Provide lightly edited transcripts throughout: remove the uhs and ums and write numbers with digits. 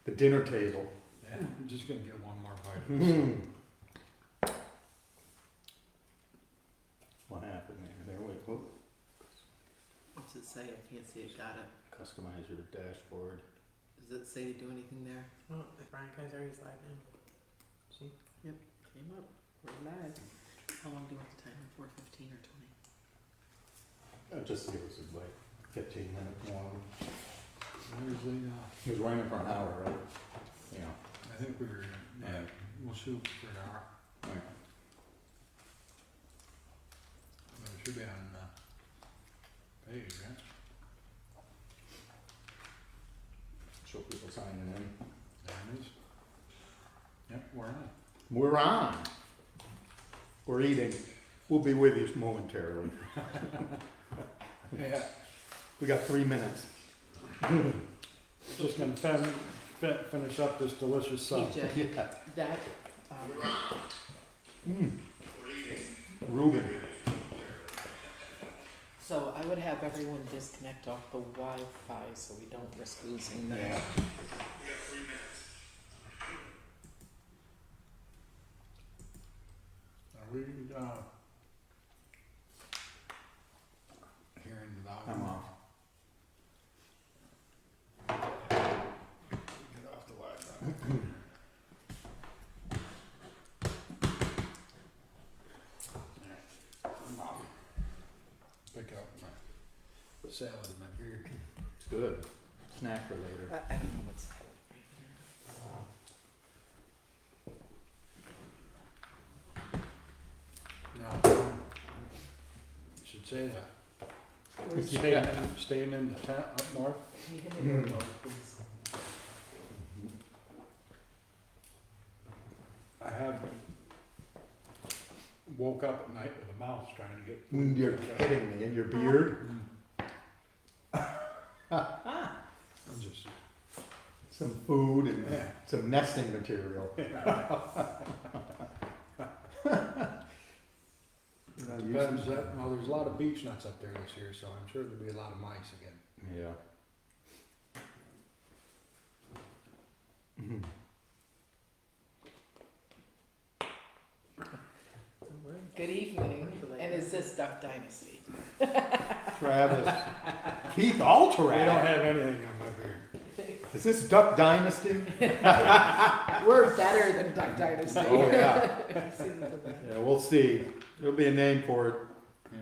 The dinner table. Yeah, I'm just gonna get one more bite. What happened there? Wait, whoop. What's it say? I can't see it. Got it. Customize your dashboard. Does it say to do anything there? Oh, Brian Kaiser's live now. See? Yep, came up. We're live. How long do you want the timer for? 15 or 20? Just give us like 15 minutes long. Where's the, He was running for an hour, right? Yeah. I think we were, yeah, we'll shoot for an hour. Right. It should be on the page, right? Show people signing in. There it is. Yep, we're on. We're on. We're eating. We'll be with you momentarily. Yeah. We got 3 minutes. Just gonna finish up this delicious sub. TJ, Yeah. that, Ruben. so I would have everyone disconnect off the Wi-Fi so we don't risk losing that. Yeah. Are we, hearing the volume? I'm off. Get off the Wi-Fi. I'm off. Pick up my salad in my beard. It's good. Snack for later. I don't know what's right No. Should say that. Staying in the tent up north. here. Can you hand me the remote, please? I have woke up at night with a mouse trying to get. You're kidding me. And your beard? I'm just. Some food and Yeah. some nesting material. Depends, well, there's a lot of beech nuts up there this year, so I'm sure there'll be a lot of mice again. Yeah. Good evening, and is this Duck Dynasty? Travis. Keith Alterac. We don't have anything on my beard. Is this Duck Dynasty? We're better than Duck Dynasty. Oh, yeah. Yeah, we'll see. There'll be a name for it. Yeah.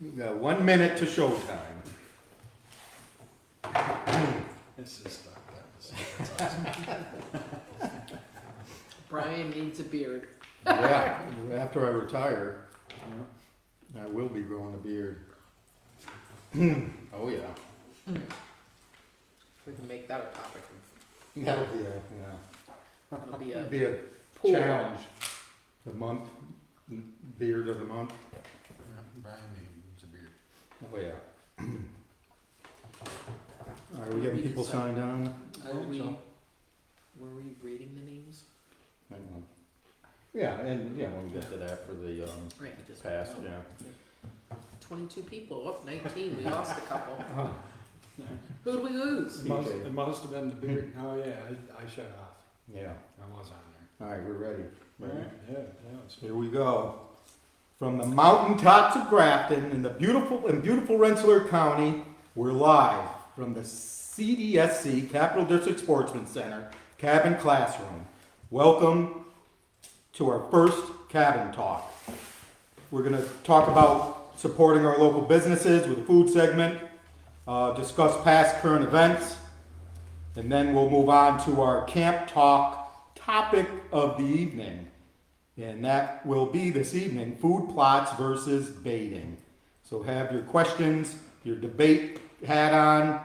We got 1 minute to showtime. This is stuff. That's awesome. Brian needs a beard. Yeah, after I retire, I will be growing a beard. Oh, yeah. We can make that a topic. That'll be a, It'll be yeah. a Be a pool. challenge. The month, beard of the month. Yeah, Brian needs a beard. Oh, yeah. All right, we getting people signed on? Were we, so. were we reading the names? Hang on. Yeah, and, yeah, when we get to that for the, Right, I just. past, yeah. 22 people, oh, 19, we lost a couple. Oh, Who'd we lose? It must have been the beard. Oh, yeah, I shut off. yeah. I was on All right, we're ready. there. Ready? Yeah, it's Here we go. From the mountaintops of Grafton in beautiful Rensselaer County, we're live from the cdsc, Capital District Sportsman Center, cabin classroom. Welcome to our first cabin talk. We're going to talk about supporting our local businesses with a food segment, discuss past current events, and then we'll move on to our camp talk topic of the evening. And that will be this evening, food plots versus baiting. So have your questions, your debate hat on,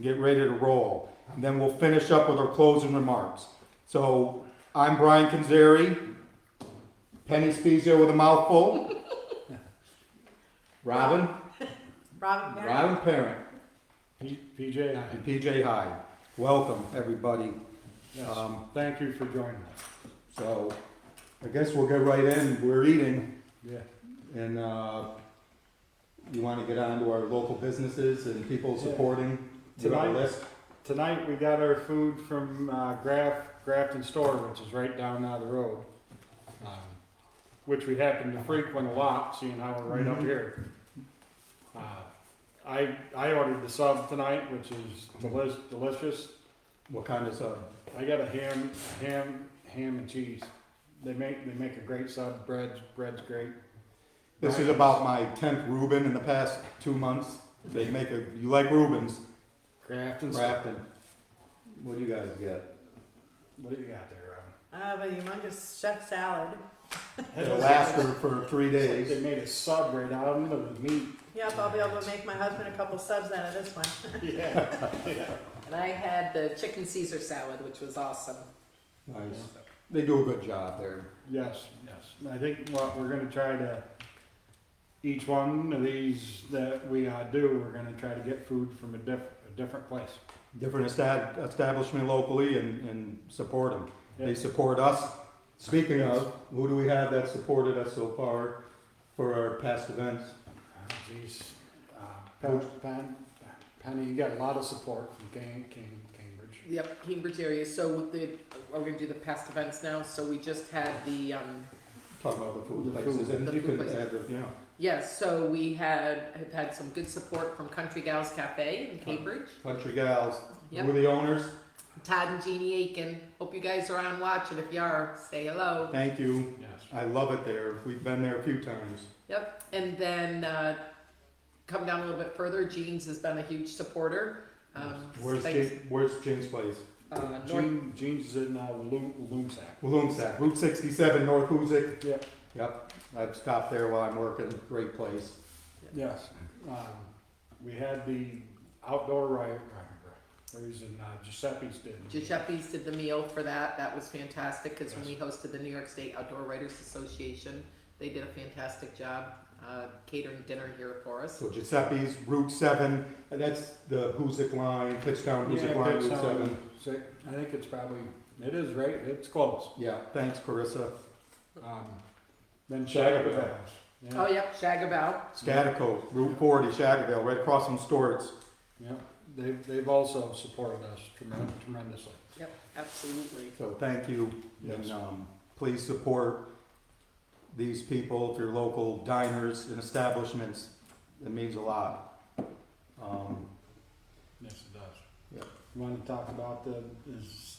get ready to roll. And then we'll finish up with our closing remarks. So I'm Brian Canzeri, Penny Spezio with a mouthful. Robin Parent, PJ. and PJ Hyde. Welcome, everybody. Yes. Thank you for joining us. So I guess we'll get right in. We're eating. Yeah. And you want to get on to our local businesses and people Yeah. supporting? Give our Tonight- list. tonight we got our food from Grafton Store, which is right down the road, which we happen to frequent a lot, seeing how we're right up here. I ordered the sub tonight, which is delicious. What kind of sub? I got a ham and cheese. They make a great sub. Bread's great. This is about my 10th Reuben in the past 2 months. You like Reubens? Grafton. What do you guys get? What do you got there, Robin? I have a humongous chef salad. It'll last for 3 days. They made a sub right out of the meat. Yep, I'll be able to make my husband a couple subs out of this one. Yeah. And I had the chicken Caesar salad, which was awesome. Nice. They do a good job there. Yes. I think what we're gonna try to, each one of these that we do, we're gonna try to get food from a different place. Different establishment locally and support them. Yeah. They support us. Speaking of, who do we have that supported us so far for our past events? Geez, Penny, you got a lot of support from Cambridge. Yep, Cambridge area. So we're going to do the past events now. So we just had the, Talking about the food The places, food. and The you food can places. add, yeah. yes, so we have had some good support from Country Gals Cafe in Cambridge. Country Gals, Yep. who are the owners? Todd and Jeannie Aiken. Hope you guys are on watching. If you are, say hello. Thank you. Yes. I love it there. We've been there a few times. Yep, and then come down a little bit further, Jeans has been a huge supporter. Where's thanks- James Place? North, Jeans is in Loomsack. Loomsack, Route 67, North Hoosick. Yep. Yep, I've stopped there while I'm working. Great place. Yes. We had the outdoor riot. In Giuseppe's did. Giuseppe's did the meal for that. That was fantastic because when we hosted the New York State Outdoor Writers Association, they did a fantastic job catering dinner here for us. So Giuseppe's, Route 7, and that's the Hoosick line, Pitchtown Hoosick line, Route 7. I think it is right, it's close. Yeah, thanks Carissa. Then Shagabell. Shagabell. Oh, yep, Shagabow. Scatico, Route 40, Shagaville, right across from Stewart's. Yeah, they've also supported us tremendously. Yep, absolutely. So thank you, and Yes. please support these people, if you're local diners and establishments, it means a lot. Yes, it does. Yep. You want to talk about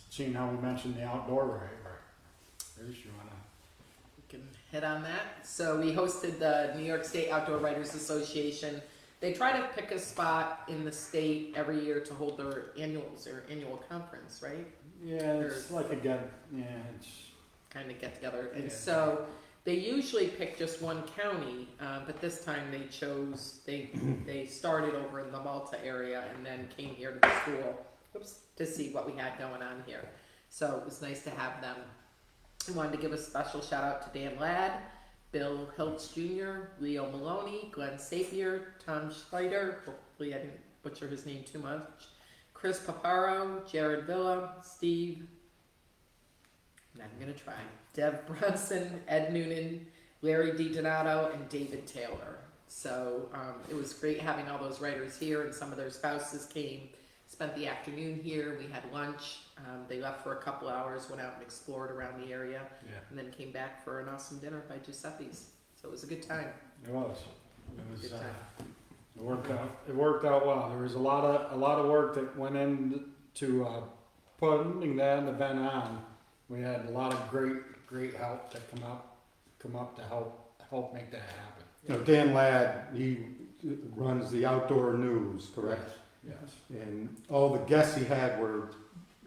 seeing how we mentioned the outdoor riot? Bruce, you want to? We can hit on that. So we hosted the New York State Outdoor Writers Association. They try to pick a spot in the state every year to hold their annual conference, right? Yeah, it's like it's Kind of get together. And Yeah. so they usually pick just one county, but this time they started over in the Malta area and then came here to the school to see what we had going on here. So it was nice to have them. I wanted to give a special shout out to Dan Ladd, Bill Hiltz Jr., Leo Maloney, Glenn Sapier, Tom Schleider, hopefully I didn't butcher his name too much, Chris Paparo, Jared Villa, Steve, and I'm going to try, Dev Brunson, Ed Noonan, Larry DiDonato, and David Taylor. So it was great having all those writers here, and some of their spouses came, spent the afternoon here. We had lunch. They left for a couple hours, went out and explored around the area, and then came back for an awesome dinner by Giuseppe's. So it was a good time. It was. Good time. It worked out. It worked out well. There was a lot of work that went into putting that event on. We had a lot of great help to come up to help make that happen. You know, Dan Ladd, he runs the outdoor news, correct? Yes. And all the guests he had were,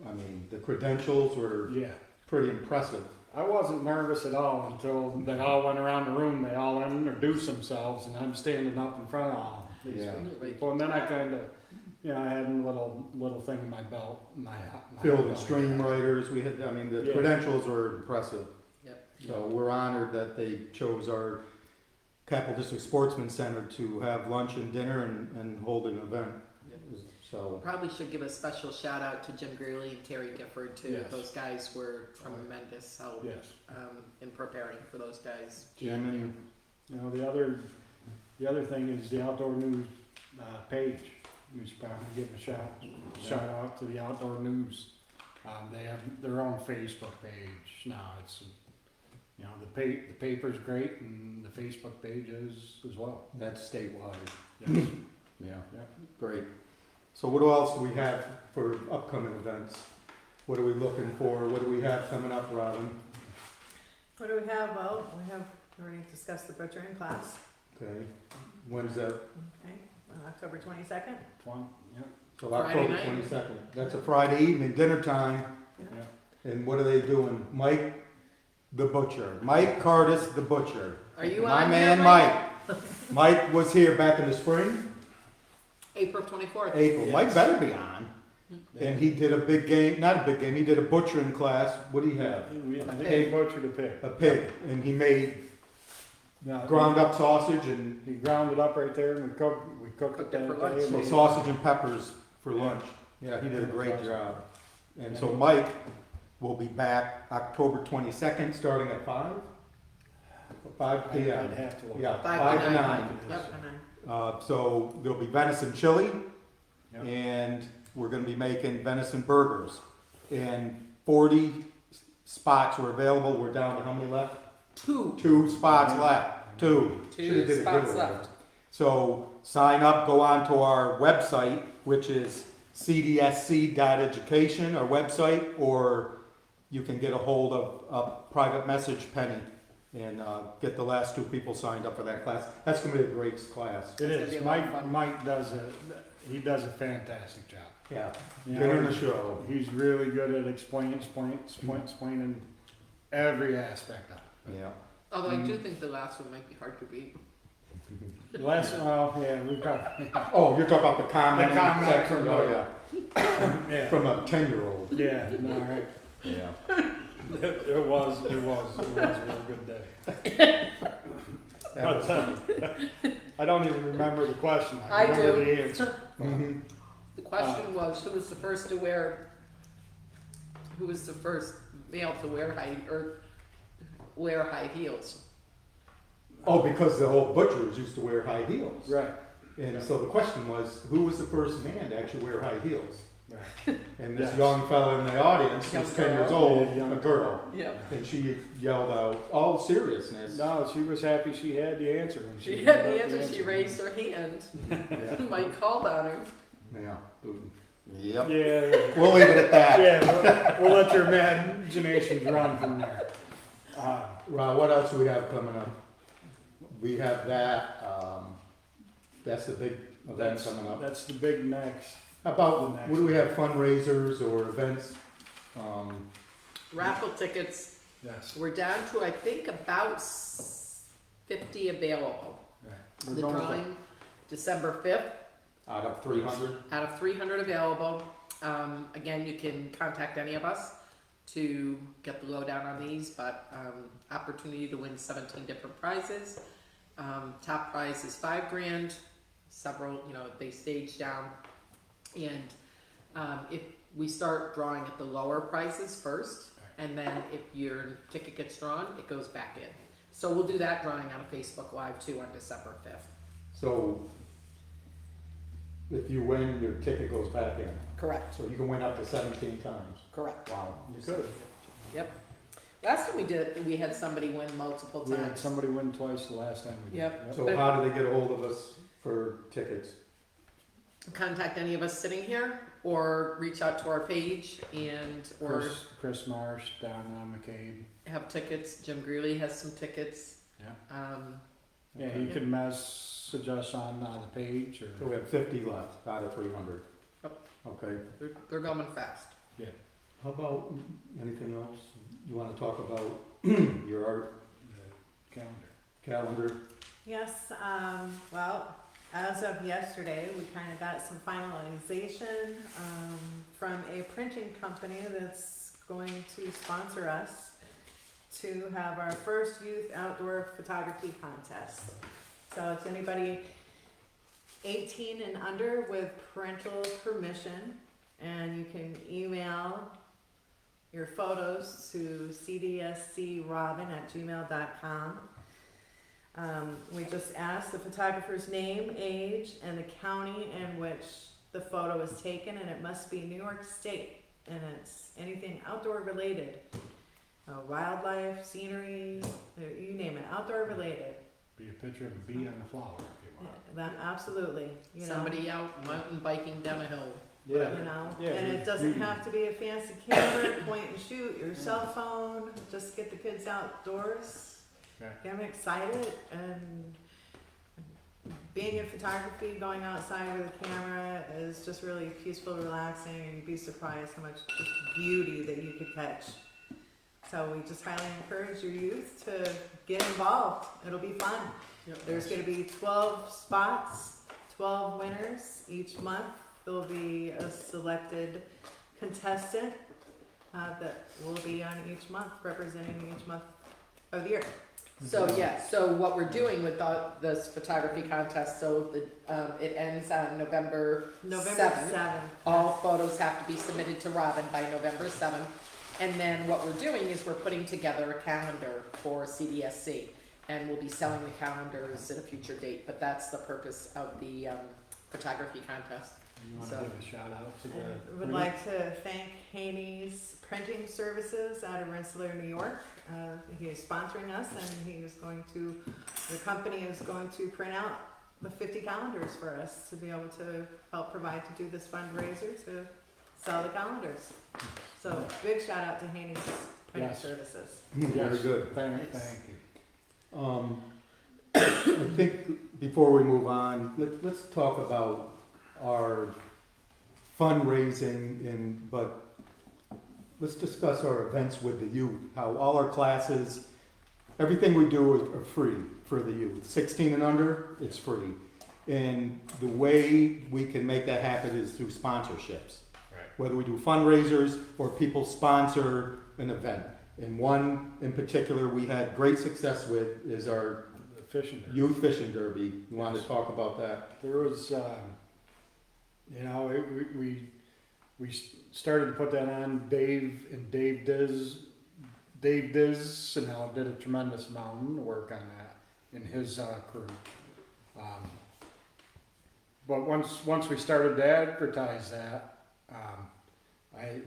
I mean, the credentials were Yeah. pretty impressive. I wasn't nervous at all until they all went around the room. They all introduced themselves, and I'm standing up in front of all these Yeah. people. And then I kind of, I had a little thing in my belt, my Field and stream writers, we had, I mean, the Yeah. credentials were impressive. Yep. So we're honored that they chose our Capital District Sportsman Center to have lunch and dinner and hold an event. So, Probably should give a special shout out to Jim Greeley and Terry Gifford too. Yes. Those guys were tremendous help Yes. in preparing for those guys. Jim and, The other thing is the outdoor news page. we should probably give them a shout out to the Outdoor News. They have their own Facebook page now. It's, you know, the paper's great and the Facebook page is as well. That's statewide. Yes. Yeah, Yeah. great. So what else do we have for upcoming events? What are we looking for? What do we have coming up, Robin? What do we have? Well, we already discussed the butchering class, Okay, when's that? okay, October 22nd. Yeah. So Friday October night. 22nd. That's a Friday evening, dinner time. Yeah. And what are they doing? Mike the Butcher. Mike Curtis the Butcher. Are you My on man there, Mike. Mike was here back in the spring, April 24th. April. Yes. Mike better be on. And he did a big game, not a big game, he did a butchering class. What do you have? I think he butchered a pig. A pig. And he made Now, ground up sausage and he ground it up right there and we cooked it that for day. lunch. and so we- sausage and peppers for lunch. Yeah, he did a great job. And so Mike will be back October 22nd, starting at 5? 5 p.m. I'd have to look. Yeah, 5 to 5 to 9. 9. Yep. So there'll be venison chili, Yep. and we're gonna be making venison burgers. And 40 spots were available. We're down to how many left? 2 2 spots left. 2. Should've did a spots giveaway. left. So sign up, go on to our website, which is cdsc.education, our website, or you can get a hold of a private message Penny and get the last 2 people signed up for that class. That's gonna be a great class. It It's gonna be is. a lot of fun. Mike does a fantastic job. Yeah, You get know, on the show. He's really good at explaining every aspect of it. Yeah. Although I do think the last one might be hard to beat. Yeah, we've got, Oh, you're talking about the comment? The comment section? from- Oh, yeah. yeah, From a 10-year-old. yeah, no, right. Yeah. It was a real good day. I don't even remember the question. I remember do. the answer. Mhm. The question was, who was the first male to wear high heels? Oh, because the old butchers used to wear high heels. Right, And so the question was, who was the first man to actually wear high heels? right. And this Yes. young fella in the audience Young was 10 years girl. old, Yeah, young a girl. Yeah. And she yelled out, all seriousness. No, she was happy she had the answer. When She gave had out the answer, she raised her hand. Yeah. Mike called on her. Yeah. Yep. Yeah, We'll leave it at that. yeah, we'll let your imaginations run from there. Ron, what else do we have coming up? We have that, that's the big event coming up. That's the big next. How about, what do we have, fundraisers or events? Raffle tickets, Yes. we're down to, I think, about 50 available. Right. We're The going for- drawing, December 5th, Out of 300? out of 300 available. Again, you can contact any of us to get the lowdown on these, but opportunity to win 17 different prizes. Top prize is $5,000. Several, they stage down, and if we start drawing at the lower prices first, and then if your ticket gets drawn, it goes back in. So we'll do that drawing on a Facebook Live too on December 5th. So, if you win, your ticket goes back in. Correct. So you can win up to 17 times. Correct. Wow. You could. Yep. Last time we did it, we had somebody win multiple We had times. somebody win twice the last time we did. Yep. So how do they get a hold of us for tickets? Contact any of us sitting here, or reach out to our page or Chris Marsh down on McCabe. have tickets. Jim Greeley has some tickets. Yeah. Yeah, you can message us on the page or. So we have 50 left out of 300. Yep. Okay. They're going fast. How about anything else you want to talk about? Your art calendar? Yes, well, as of yesterday, we kind of got some finalization from a printing company that's going to sponsor us to have our first youth outdoor photography contest. So it's anybody 18 and under with parental permission, and you can email your photos to cdscrobin@gmail.com. We just ask the photographer's name, age, and the county in which the photo is taken, and it must be New York State, and it's anything outdoor related. Wildlife, scenery, you name it, outdoor related. Be a picture of a bee on the flower if you want. That, absolutely, you know. Somebody out mountain biking down a hill. You know, Yeah, and it doesn't have to be a fancy camera, point and shoot, your cell phone, just get the kids outdoors, Yeah. get them excited, and being in photography, going outside with a camera is just really peaceful, relaxing, and you'd be surprised how much just beauty that you could catch. So we just highly encourage your youth to get involved, it'll be fun. There's gonna be 12 spots, 12 winners each month. There'll be a selected contestant that will be on each month, representing each month of the year. So yeah, so what we're doing with this photography contest, so it ends on November November 7th. 7th. All photos have to be submitted to Robin by November 7th. And then what we're doing is we're putting together a calendar for CDSC. And we'll be selling the calendars at a future date, but that's the purpose of the photography contest. You want So- to give a shout out to I the. would like to thank Haney's Printing Services out of Rensselaer, New York. He is sponsoring us, and he is going to, the company is going to print out the 50 calendars for us to be able to help provide to do this fundraiser to sell the calendars. So big shout out to Haney's Printing Yes. Services. Very good. Thank you. I think before we move on, let's talk about our fundraising but let's discuss our events with the youth, how all our classes, everything we do are free for the youth. 16 and under, it's free. And the way we can make that happen is through sponsorships. Right. Whether we do fundraisers or people sponsor an event. And one in particular we had great success with is our The fishing. derby. youth fishing derby. You want to Yes. talk about that? There was, you know, we started to put that on. Dave Diz, and now did a tremendous amount of work on that in his crew. But once we started to advertise that, I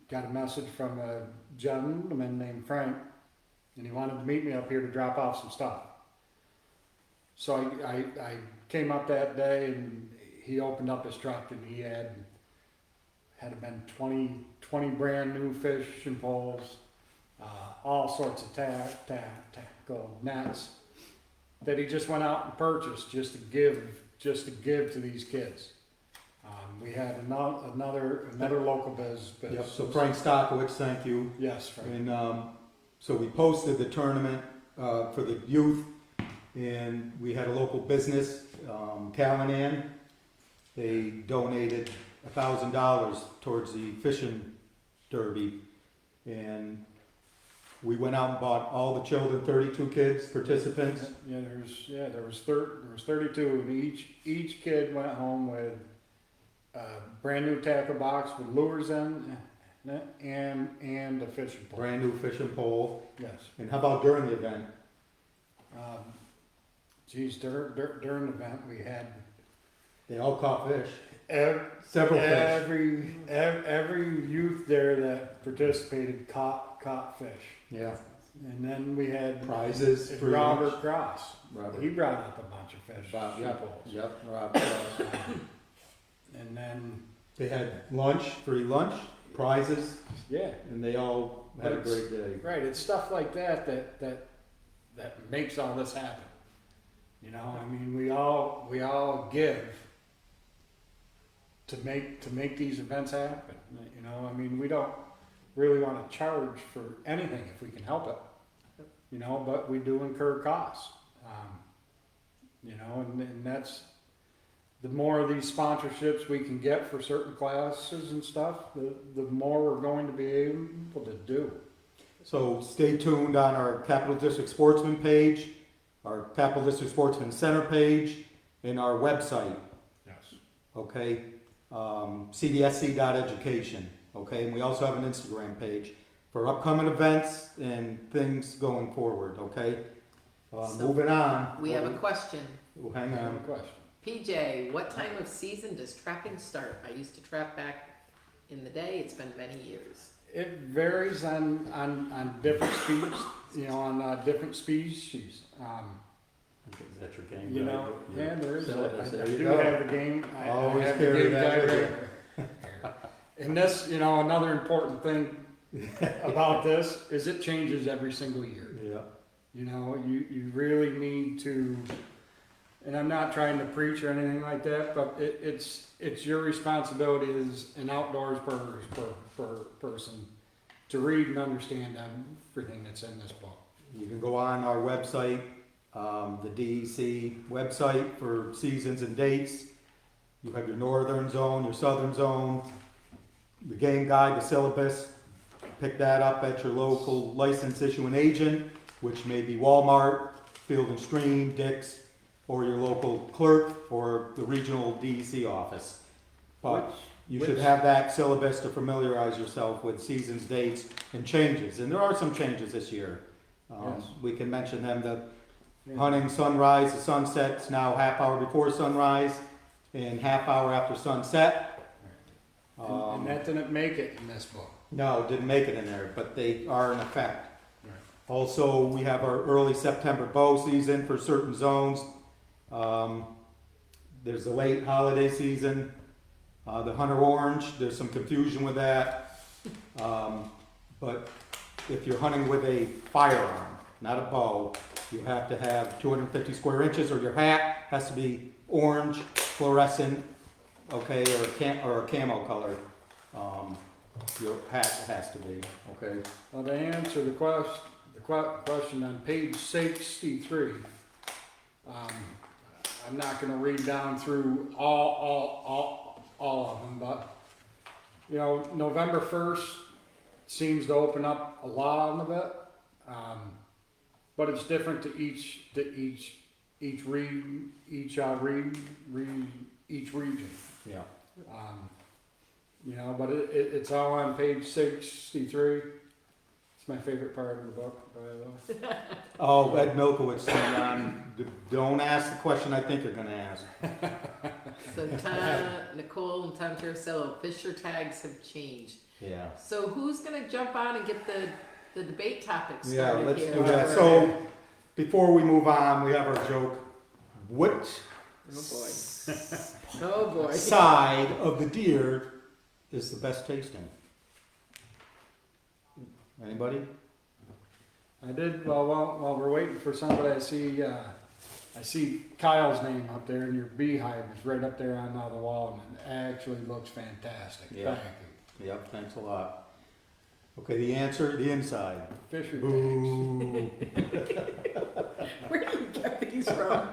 got a message from a gentleman named Frank, and he wanted to meet me up here to drop off some stuff. So I came up that day, and he opened up his truck, and he had been 20 brand new fishing poles, all sorts of tackle nets that he just went out and purchased just to give to these kids. We had another local biz. Yep, so Frank Stockowitz, thank you. Yes, Frank. And so we posted the tournament for the youth, and we had a local business, Callanan. They donated $1,000 towards the fishing derby, and we went out and bought all the children, 32 kids, participants. There was 32, and each kid went home with a brand new tackle box with lures in and a fishing pole. Brand new fishing pole. Yes. And how about during the event? During the event we had They all caught fish. several fish. every youth there that participated caught fish. Yeah. And then we had Prizes. free Robert lunch. Cross. Robert. He brought up a bunch of fish. Bob, shoe yep, poles. yep, Rob. And then They had lunch, free lunch, prizes, yeah, and they all had a great day. right. It's stuff like that makes all this happen. You know, I mean, we all give to make these events happen. You know, I mean, we don't really want to charge for anything if we can help it. You know, but we do incur costs. You know, and that's the more of these sponsorships we can get for certain classes and stuff, the more we're going to be able to do. So stay tuned on our Capital District Sportsman page, our Capital District Sportsman Center page, and our website, Yes. okay? cdsc.education, okay? And we also have an Instagram page for upcoming events and things going forward, okay? So- Moving on. We have a question. Well, hang I have a on. question. PJ, what time of season does trapping start? I used to trap back in the day. It's been many years. It varies on different speeds, you know, on different species. Is that your game? You know, yeah, there is. Syllabus, I there you do go. have the game. I Always have the carry game that with diagram. And this, you know, another important thing about this is it changes every single year. Yeah. You know, you really need to, and I'm not trying to preach or anything like that, but it's your responsibility as an outdoors person to read and understand everything that's in this book. You can go on our website, the DEC website for seasons and dates. You have your northern zone, your southern zone, the game guide, the syllabus. Pick that up at your local license issuing agent, which may be Walmart, Field and Stream, Dick's, or your local clerk, or the regional DEC office. But you should have that syllabus to familiarize yourself with seasons, dates, and changes. And there are some changes this year. Yes. We can mention them. The hunting sunrise to sunset's now half hour before sunrise and half hour after sunset. And that didn't make it in this book. No, didn't make it in there, but they are in effect. Right. Also, we have our early September bow season for certain zones. There's the late holiday season, the hunter orange, there's some confusion with that. But if you're hunting with a firearm, not a bow, you have to have 250 square inches, or your hat has to be orange, fluorescent, okay, or a camo color. Your hat has to be, okay. Well, to answer the question on page 63, I'm not going to read down through all of them, but you know, November 1st seems to open up a lot of it, but it's different to each region. Yeah. You know, but it's all on page 63. It's my favorite part of the book, by the way. Oh, Ed Milkowitz, don't ask the question I think you're gonna ask. So Nicole and Tom Tercillo, Fisher tags have changed. Yeah. So who's gonna jump on and get the debate topic started Yeah, let's here? do that. So, before we move on, we have our joke. Which Oh boy. side of the deer is the best tasting? Anybody? I did, while we're waiting for somebody, I see Kyle's name up there, and your beehive is right up there on the wall, and it actually looks fantastic. Yeah. Thank you. Yep, thanks a lot. Okay, the answer, the inside. Fisher tanks. Boo. Where do you get these from?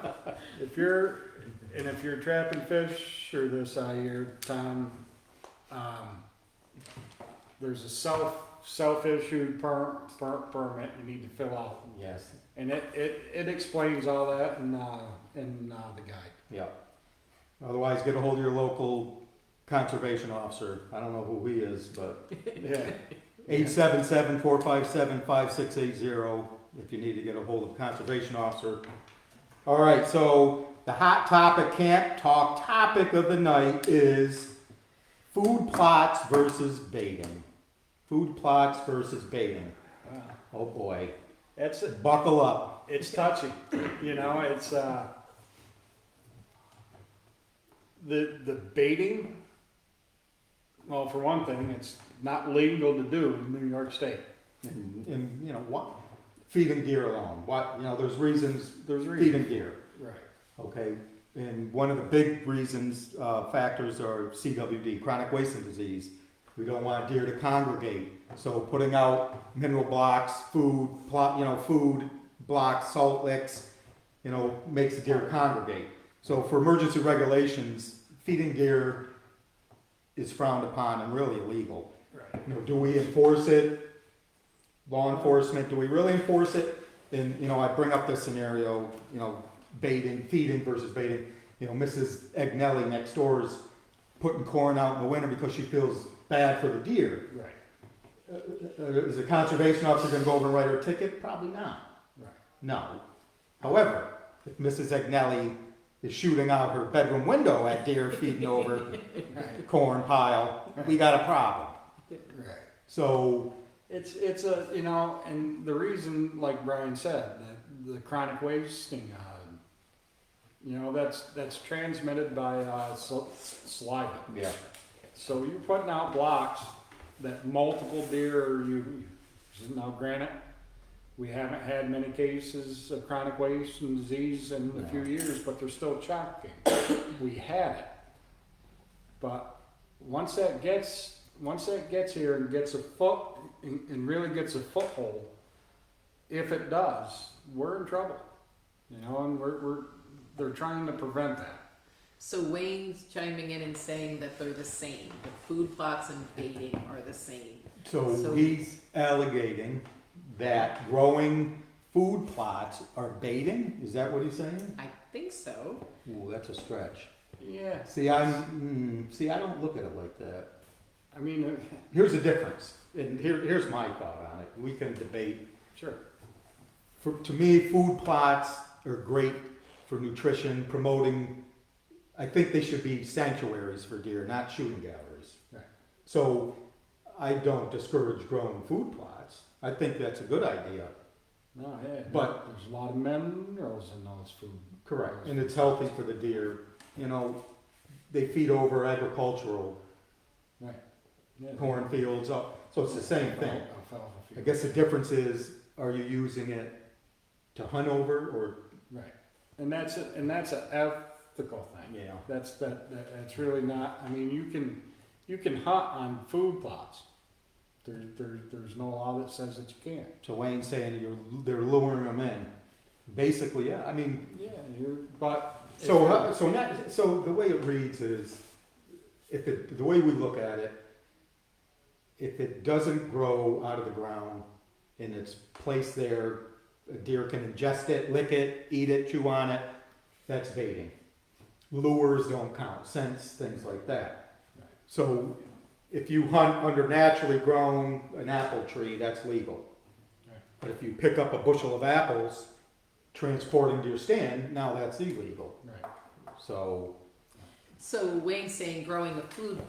If you're trapping fish or this out here, Tom, there's a self-issued permit you need to fill out, Yes, and it explains all that in the guide. yep. Otherwise, get a hold of your local conservation officer. I don't know who he is, but Yeah. 877-457-5680 if you need to get a hold of a conservation officer. All right, so the hot topic, can't talk topic of the night is food plots versus baiting. Food plots versus baiting. Wow. Oh boy, It's buckle up. it's touchy, you know. It's the baiting. Well, for one thing, it's not legal to do in New York State. And you know what? Feeding deer alone. What, you know, there's reasons. There's Feeding deer. Right. Okay, and one of the big reasons, factors are CWD, chronic wasting disease. We don't want deer to congregate, so putting out mineral blocks, food blocks, salt licks, you know, makes the deer congregate. So for emergency regulations, feeding deer is frowned upon and really illegal. Right. You know, do we enforce it? Law enforcement, do we really enforce it? And, you know, I bring up this scenario, you know, baiting, feeding versus baiting. You know, Mrs. Agnelli next door is putting corn out in the winter because she feels bad for the deer. Right. Is a conservation officer gonna go over and write her a ticket? Probably not. Right. No. However, if Mrs. Agnelli is shooting out her bedroom window at deer feeding over corn pile, we got a problem. Right. So, It's a, you know, and the reason, like Brian said, that the chronic wasting, you know, that's transmitted by saliva. Yeah. So you're putting out blocks that multiple deer are using. Now granted, we haven't had many cases of chronic waste and disease in a few years, but they're still chocking. We had it. But once that gets here and gets a foot, and really gets a foothold, if it does, we're in trouble. You know, and they're trying to prevent that. So Wayne's chiming in and saying that they're the same. The food plots and baiting are the same. so he's alleging that growing food plots are baiting? Is that what he's saying? I think so. Ooh, that's a stretch. Yeah. See, I don't look at it like that. I mean, Here's the difference, and here's my thought on it. We can debate. sure. To me, food plots are great for nutrition, promoting. I think they should be sanctuaries for deer, not shooting galleries. Right. So I don't discourage growing food plots. I think that's a good idea. No, yeah. But- there's a lot of minerals in those food. Correct. And it's healthy for the deer. You know, they feed over agricultural Right. Yeah. cornfields, so it's the same thing. Alfalfa I field. guess the difference is, are you using it to hunt over or? Right. And that's an ethical thing. Yeah. That's really not, I mean, you can hunt on food plots. There's no law that says that you can't. So Wayne's saying they're luring them in. Basically, yeah, I mean, Yeah, but. so the way it reads is, the way we look at it, if it doesn't grow out of the ground and it's placed there, a deer can ingest it, lick it, eat it, chew on it, that's baiting. Lures don't count, scents, things like that. So if you hunt under naturally grown an apple tree, that's legal. Right. But if you pick up a bushel of apples, transporting to your stand, now that's illegal. Right. So, So Wayne's saying growing a food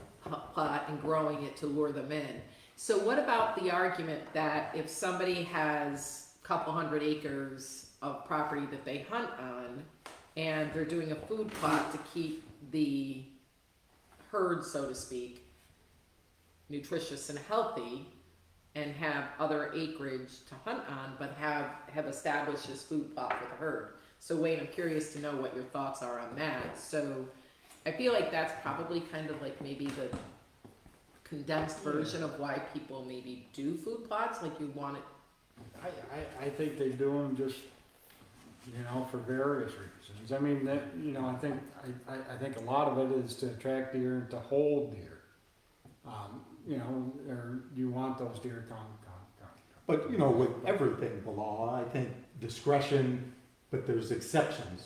plot and growing it to lure them in. So what about the argument that if somebody has a couple hundred acres of property that they hunt on and they're doing a food plot to keep the herd, so to speak, nutritious and healthy, and have other acreage to hunt on, but have established this food plot for the herd. So Wayne, I'm curious to know what your thoughts are on that. So I feel like that's probably kind of like maybe the condensed version of why people maybe do food plots, like you want it. I think they do them just, you know, for various reasons. I mean, that, you know, I think a lot of it is to attract deer and to hold deer. You know, or you want those deer come. but you know, with everything, the law, I think discretion, but there's exceptions.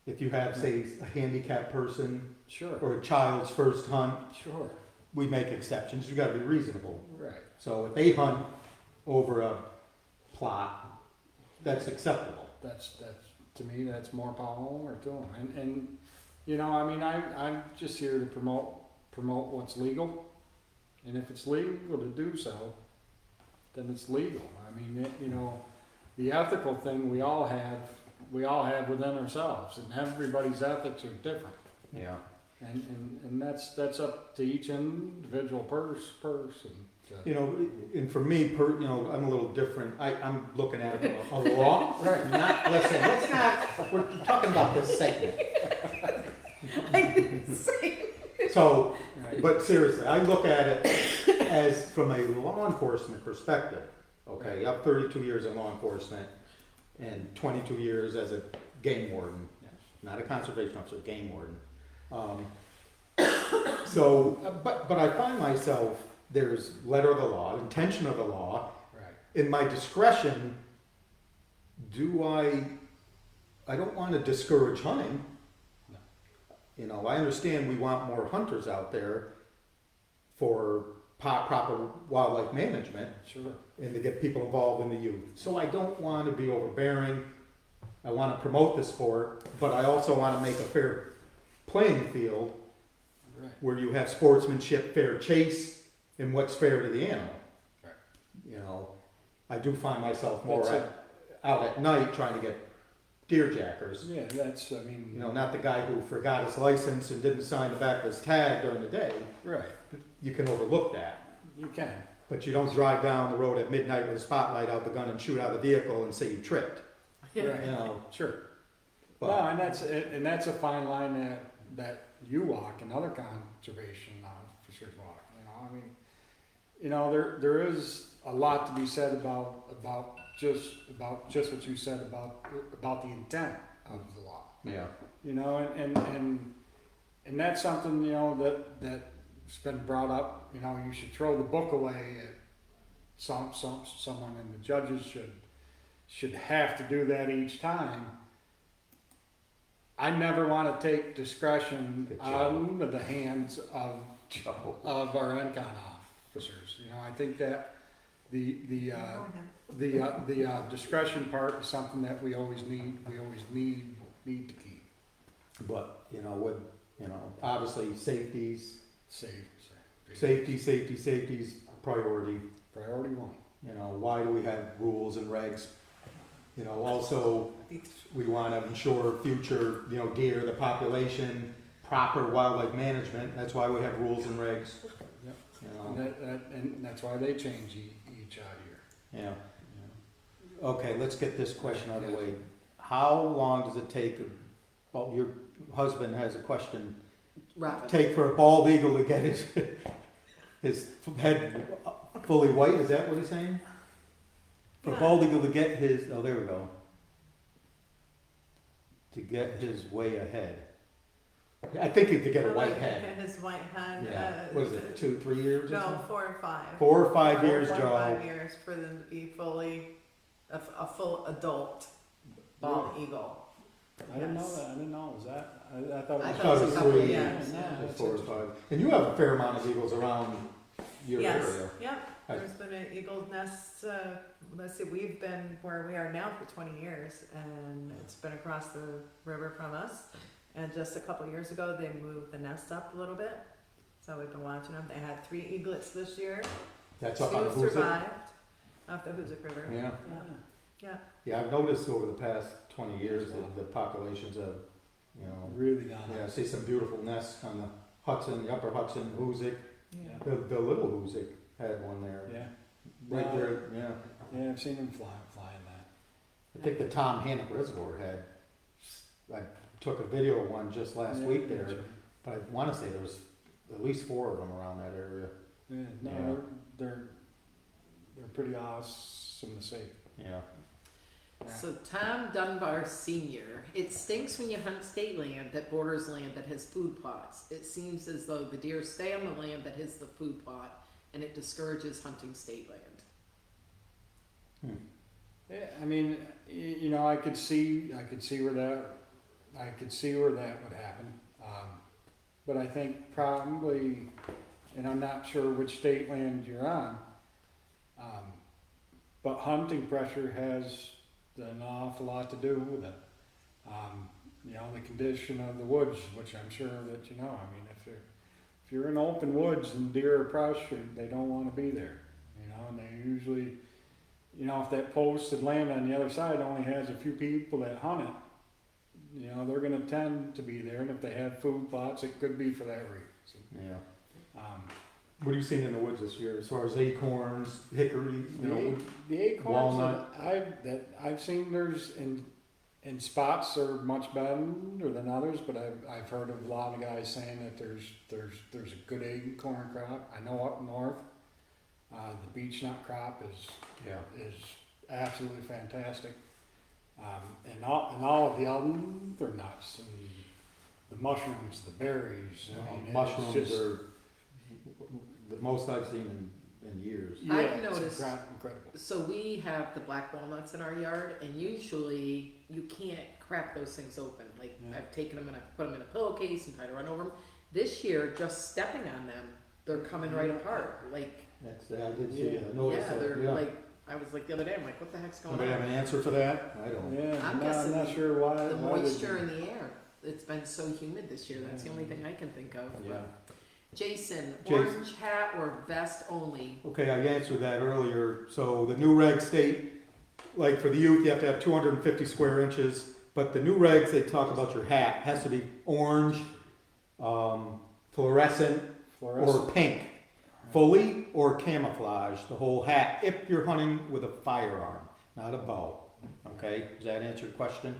If you have, say, a handicapped person Sure, or a child's first hunt, sure, we make exceptions. You gotta be reasonable. right. So if they hunt over a plot, that's acceptable. That's to me, that's more power to them. And you know, I mean, I'm just here to promote what's legal. And if it's legal to do so, then it's legal. I mean, you know, the ethical thing we all have within ourselves, and everybody's ethics are different. Yeah. And that's up to each individual person. You know, and for me, you know, I'm a little different. I'm looking at a law. Right. Let's not, we're talking about this segment. So, but seriously, I look at it as from a law enforcement perspective. Okay, I have 32 years in law enforcement and 22 years as a game warden, not a conservation officer, game warden. But I find myself, there's letter of the law, intention of the law. Right. In my discretion, I don't want to discourage hunting. No. You know, I understand we want more hunters out there for proper wildlife management Sure. and to get people involved in the youth. So I don't want to be overbearing. I wanna promote the sport, but I also wanna make a fair playing field Right. where you have sportsmanship, fair chase, and what's fair to the animal. Right. You know, I do find myself more That's out at night trying to get deer jackers. Yeah, that's, I mean. You know, not the guy who forgot his license and didn't sign the back of his tag during the day. Right, You can overlook that. you can. But you don't drive down the road at midnight with a spotlight out the gun and shoot out the vehicle and say you tripped. Right. You know, Sure. but No, and that's a fine line that you walk and other conservation officers walk, you know, I mean, you know, there is a lot to be said about just what you said about the intent of the law. yeah, You know, and that's something, you know, that's been brought up, you know, you should throw the book away at someone, and the judges should have to do that each time. I never wanna take discretion Good out job. of the hands of our NCON officers, you know, I think that the discretion part is something that we always need to keep but, you know, with, you know, obviously safety's safe. safety's priority. Priority one. You know, why do we have rules and regs? You know, also, we wanna ensure future, you know, deer, the population, proper wildlife management, that's why we have rules and regs. Yep. You And know, and that's why they change each odd year. yeah. Okay, let's get this question out of the way. How long does it take, well, your husband has a question, Robin. take for a bald eagle to get his head fully white, is that what he's saying? For a Yeah. bald eagle to get his, oh, there we go. To get his way ahead. I think to get a white head. His white head. Yeah, what is it, 2, 3 years or No, something? 4 or 5. 4 or 5 years, 4 or Joe. 5 years for them to be fully, a full adult bald eagle. I didn't know Yes. that, I didn't know, was that, I thought it I was. thought it was a couple three. years. Yeah, Yeah. that's 4 or interesting. 5. And you have a fair amount of eagles around your Yes, area. yep, I- there's been an eagle nest, let's see, we've been where we are now for 20 years, and it's been across the river from us. And just a couple years ago, they moved the nest up a little bit, so we've been watching them. They had 3 eaglets this year. That's up on 2 Hoosick. survived off the Hoosick River. Yeah. Yeah. Yeah, I've noticed over the past 20 years that the populations have, you know, Really gone yeah, I up. see some beautiful nests on the Hudson, the upper Hudson, Hoosick. Yeah, The little Hoosick had one there. yeah, Right No. there, yeah. yeah, I've seen them flying that. I think the Tom Hannock Reservoir had, I took a video of one just last Yeah, week there, sure. but I wanna say there was at least 4 of them around that area. Yeah, no, Yeah. they're pretty awesome to see. Yeah. Yeah. So Tom Dunbar Sr., it stinks when you hunt state land that borders land that has food plots. It seems as though the deer stay on the land that has the food plot, and it discourages hunting state land. Yeah, I mean, you know, I could see where that would happen. But I think probably, and I'm not sure which state land you're on, but hunting pressure has an awful lot to do with it. You know, the condition of the woods, which I'm sure that you know. I mean, if you're in open woods and deer are pressured, they don't want to be there. You know, and they usually, you know, if that posted land on the other side only has a few people that hunt it, you know, they're gonna tend to be there, and if they have food plots, it could be for that reason. Yeah. Um, What are you seeing in the woods this year as far as acorns, hickory, you know? the acorns walnut. that I've seen, there's in spots are much better than others, but I've heard of a lot of guys saying that there's a good acorn crop. I know up north, the beech nut crop Yeah. is absolutely fantastic. And all of the other nuts and the mushrooms, the berries. I mean, it's Mushrooms just- are the most I've seen in years. Yeah, I've it's noticed- incredible. So we have the black walnuts in our yard, and usually you can't crack those things open. Like, Yeah. I've taken them and I've put them in a pillowcase and tried to run over them. This year, just stepping on them, they're coming right apart. Like, That's, I did see, I noticed yeah, that, they're yeah. like I was like the other day, I'm like, what the heck's going Somebody have on? an answer for that? I don't. Yeah, I'm I'm guessing not sure why. The why they moisture do- in the air. It's been so humid this year. That's the only thing I can think of. Yeah. Jason, Jason. orange hat or vest only? Okay, I answered that earlier. So the new regs state, like for the youth, you have to have 250 square inches. But the new regs, they talk about your hat. It has to be orange, fluorescent, Fluorescent. or pink. Fully or camouflage, the whole hat, if you're hunting with a firearm, not a bow. Okay, does that answer your question?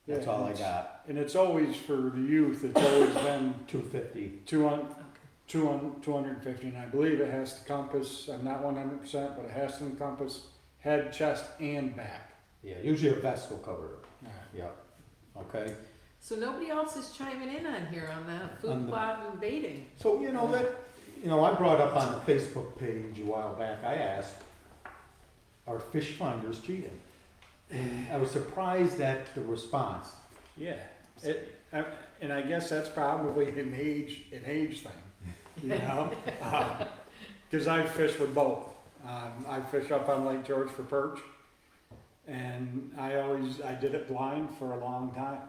That's Yeah, all I it's- got. And it's always for the youth, it's always been 250. 250, and I believe it has to compass, I'm not 100%, but it has to encompass head, chest, and back. Yeah, usually a vest will cover it. Alright. Yeah. Okay. So nobody else is chiming in on here on the On food the- plot and baiting. So, I brought up on the Facebook page a while back, I asked, are fish finders cheating? And I was surprised at the response. Yeah, and I guess that's probably an age thing, you know? Because I fish with both. I fish up on Lake George for perch, and I did it blind for a long time.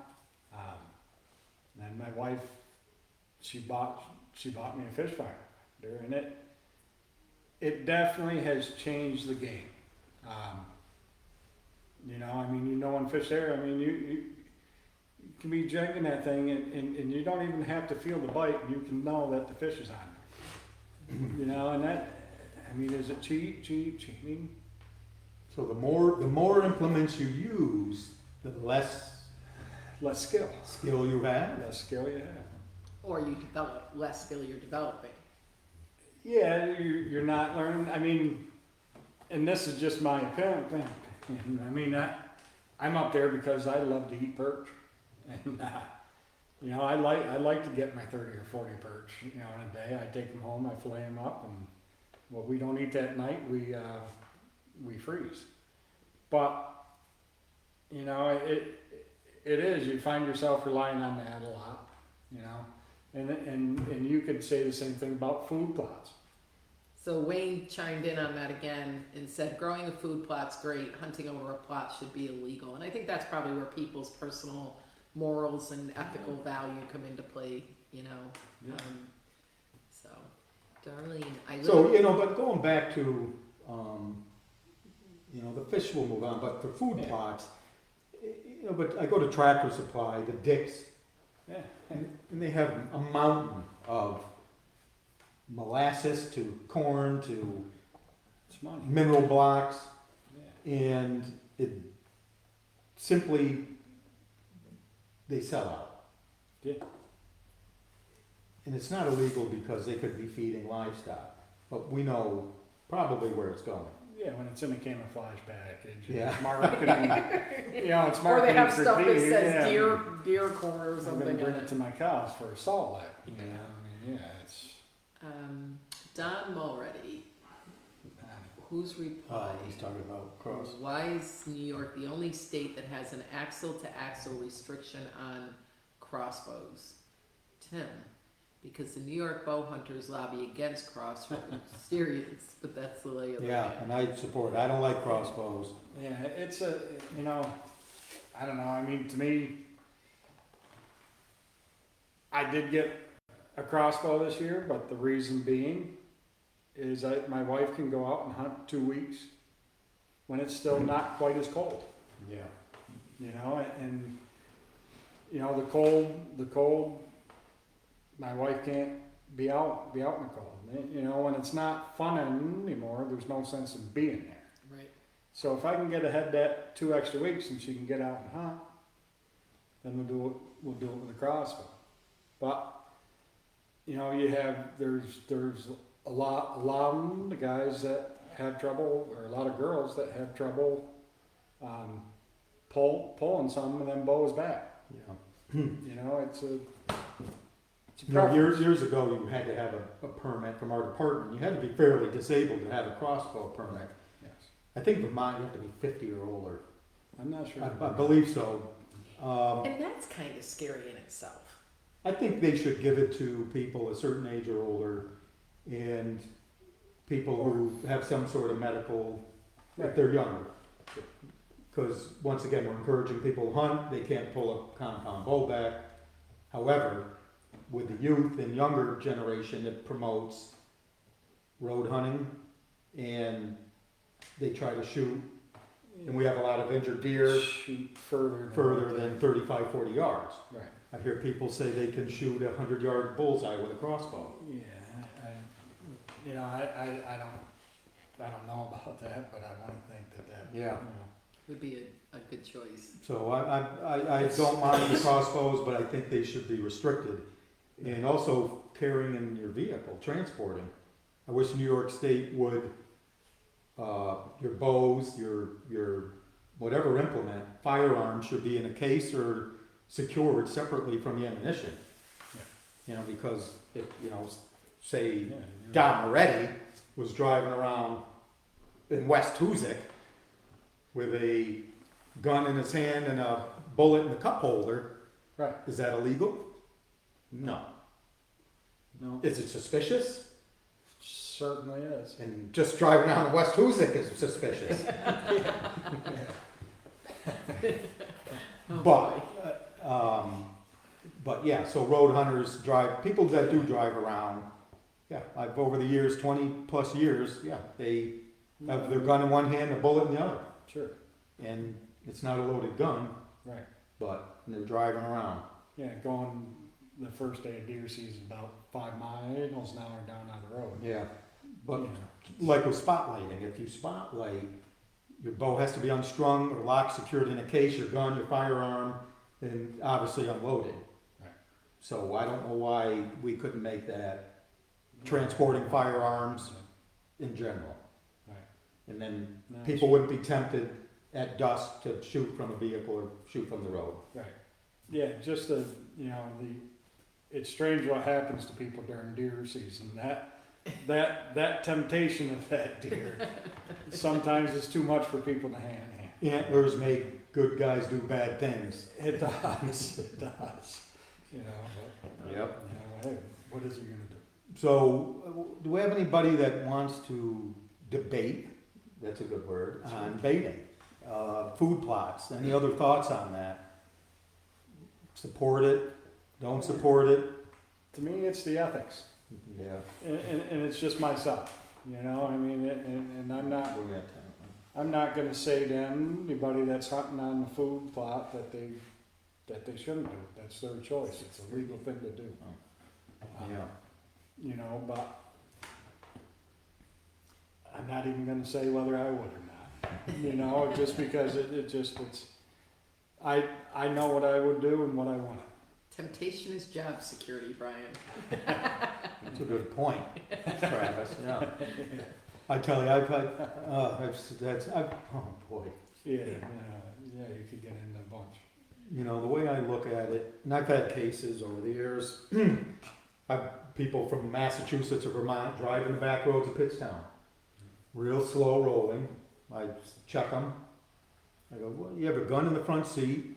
And my wife, she bought me a fish finder, and it definitely has changed the game. When fish there, you can be jigging that thing and you don't even have to feel the bite, you can know that the fish is on there. And that, is it cheating? So the more implements you use, the less Less skill. skill you have. Less skill you have. Or you develop less skill you're developing. Yeah, you're not learning, and this is just my opinion. I'm up there because I love to eat perch. And, I like to get my 30 or 40 perch, in a day. I take them home, I fillet them up, and what we don't eat that night, we freeze. But, it is, you find yourself relying on that a lot, and you could say the same thing about food plots. So Wayne chimed in on that again and said, growing a food plot's great, hunting over a plot should be illegal. And I think that's probably where people's personal morals and ethical value come into play, Yeah. So, Darlene, I So, really, but going back to, the fish will move on, but for food Yeah. plots, but I go to Tractor Supply, the Dick's, Yeah. and they have a mountain of molasses to corn to It's money. mineral blocks, Yeah. and it simply, they sell out. Yeah. And it's not illegal because they could be feeding livestock, but we know probably where it's going. Yeah, when it's in a camouflage package. Yeah. It's marketing, it's or marketing they have for stuff that feed, says yeah. deer corn or I'm something gonna on bring it it. to my cows for a salt lick. Yeah. It's. Don Mulready, whose reply? He's talking about cross. Why is New York the only state that has an axle-to-axle restriction on crossbows? Tim, because the New York bow hunters lobby against crossbows. Serious, but that's the lay of the Yeah, land. and I support it. I don't like crossbows. Yeah, it's I don't know, to me, I did get a crossbow this year, but the reason being is my wife can go out and hunt 2 weeks when it's still not quite as cold, Yeah. and the cold, my wife can't be out in the cold. When it's not fun anymore, there's no sense in being there. Right. So if I can get ahead that 2 extra weeks and she can get out and hunt, then we'll do it with a crossbow. But there's a lot of the guys that have trouble, or a lot of girls that have trouble pulling some of them bows back. Yeah. It's a Years ago, you had to have a permit from our department. You had to be fairly disabled to have a crossbow permit. Yes. I think Vermont, you have to be 50 or older. I'm not sure. I believe so. And that's kind of scary in itself. I think they should give it to people a certain age or older, and people who have some sort of medical if they're younger. Because once again, we're encouraging people to hunt, they can't pull a compound bow back. However, with the youth and younger generation, it promotes road hunting, and they try to shoot, and we have a lot of injured deer Shoot further. further than 35, 40 yards. Right. I hear people say they can shoot a 100-yard bullseye with a crossbow. Yeah, I don't know about that, but I want to think that, Yeah. you know. Would be a good choice. So I don't mind the crossbows, but I think they should be restricted. And also carrying in your vehicle, transporting. I wish New York State would, your bows, your whatever implement, firearms should be in a case or secured separately from the ammunition. Yeah. You know, because if, you know, say Yeah, you're- Don Moretti was driving around in West Huzik with a gun in his hand and a bullet in the cup holder, Right. is that illegal? No. No, Is it suspicious? certainly is. And just driving down West Huzik is suspicious. Oh, But yeah, so road hunters drive, people that do drive around, yeah, I've over the years, 20+ years, yeah, they have their gun in one hand, a bullet in the other. Sure, And it's not a loaded gun, right. but they're driving around. Yeah, going the first day of deer season about 5 miles an hour down on the road. Yeah. But You know. like with spotlighting, if you spotlight, your bow has to be unstrung or locked, secured in a case, your gun, your firearm, and obviously unloaded. Right. So I don't know why we couldn't make that transporting firearms in general. Right. And then No, people wouldn't be tempted at dusk to shoot from a vehicle or shoot from the road. Right. Yeah, just the, you know, it's strange what happens to people during deer season. That temptation of that deer sometimes is too much for people to handle. Antlers make good guys do bad things. It does, it does. You know, but, Yep. you know, hey, what is he gonna do? So, do we have anybody that wants to debate, that's a good word, on baiting? Food plots, any other thoughts on that? Support it, don't support it? To me, it's the ethics, Yeah. and it's just myself, you know, I mean, and I'm not gonna say to anybody that's hunting on the food plot that they shouldn't do it. That's their choice. It's a legal thing to do. Yeah. You know, but I'm not even gonna say whether I would or not. You know, just because I know what I would do and what I want. Temptation is job security, Brian. That's a good point, Travis, yeah. I tell you, I've had, oh boy. Yeah, you could get into a bunch. You know, the way I look at it, and I've had cases over the years, I've people from Massachusetts or Vermont driving the back roads of Pittstown, real slow rolling. I check them. I go, well, you have a gun in the front seat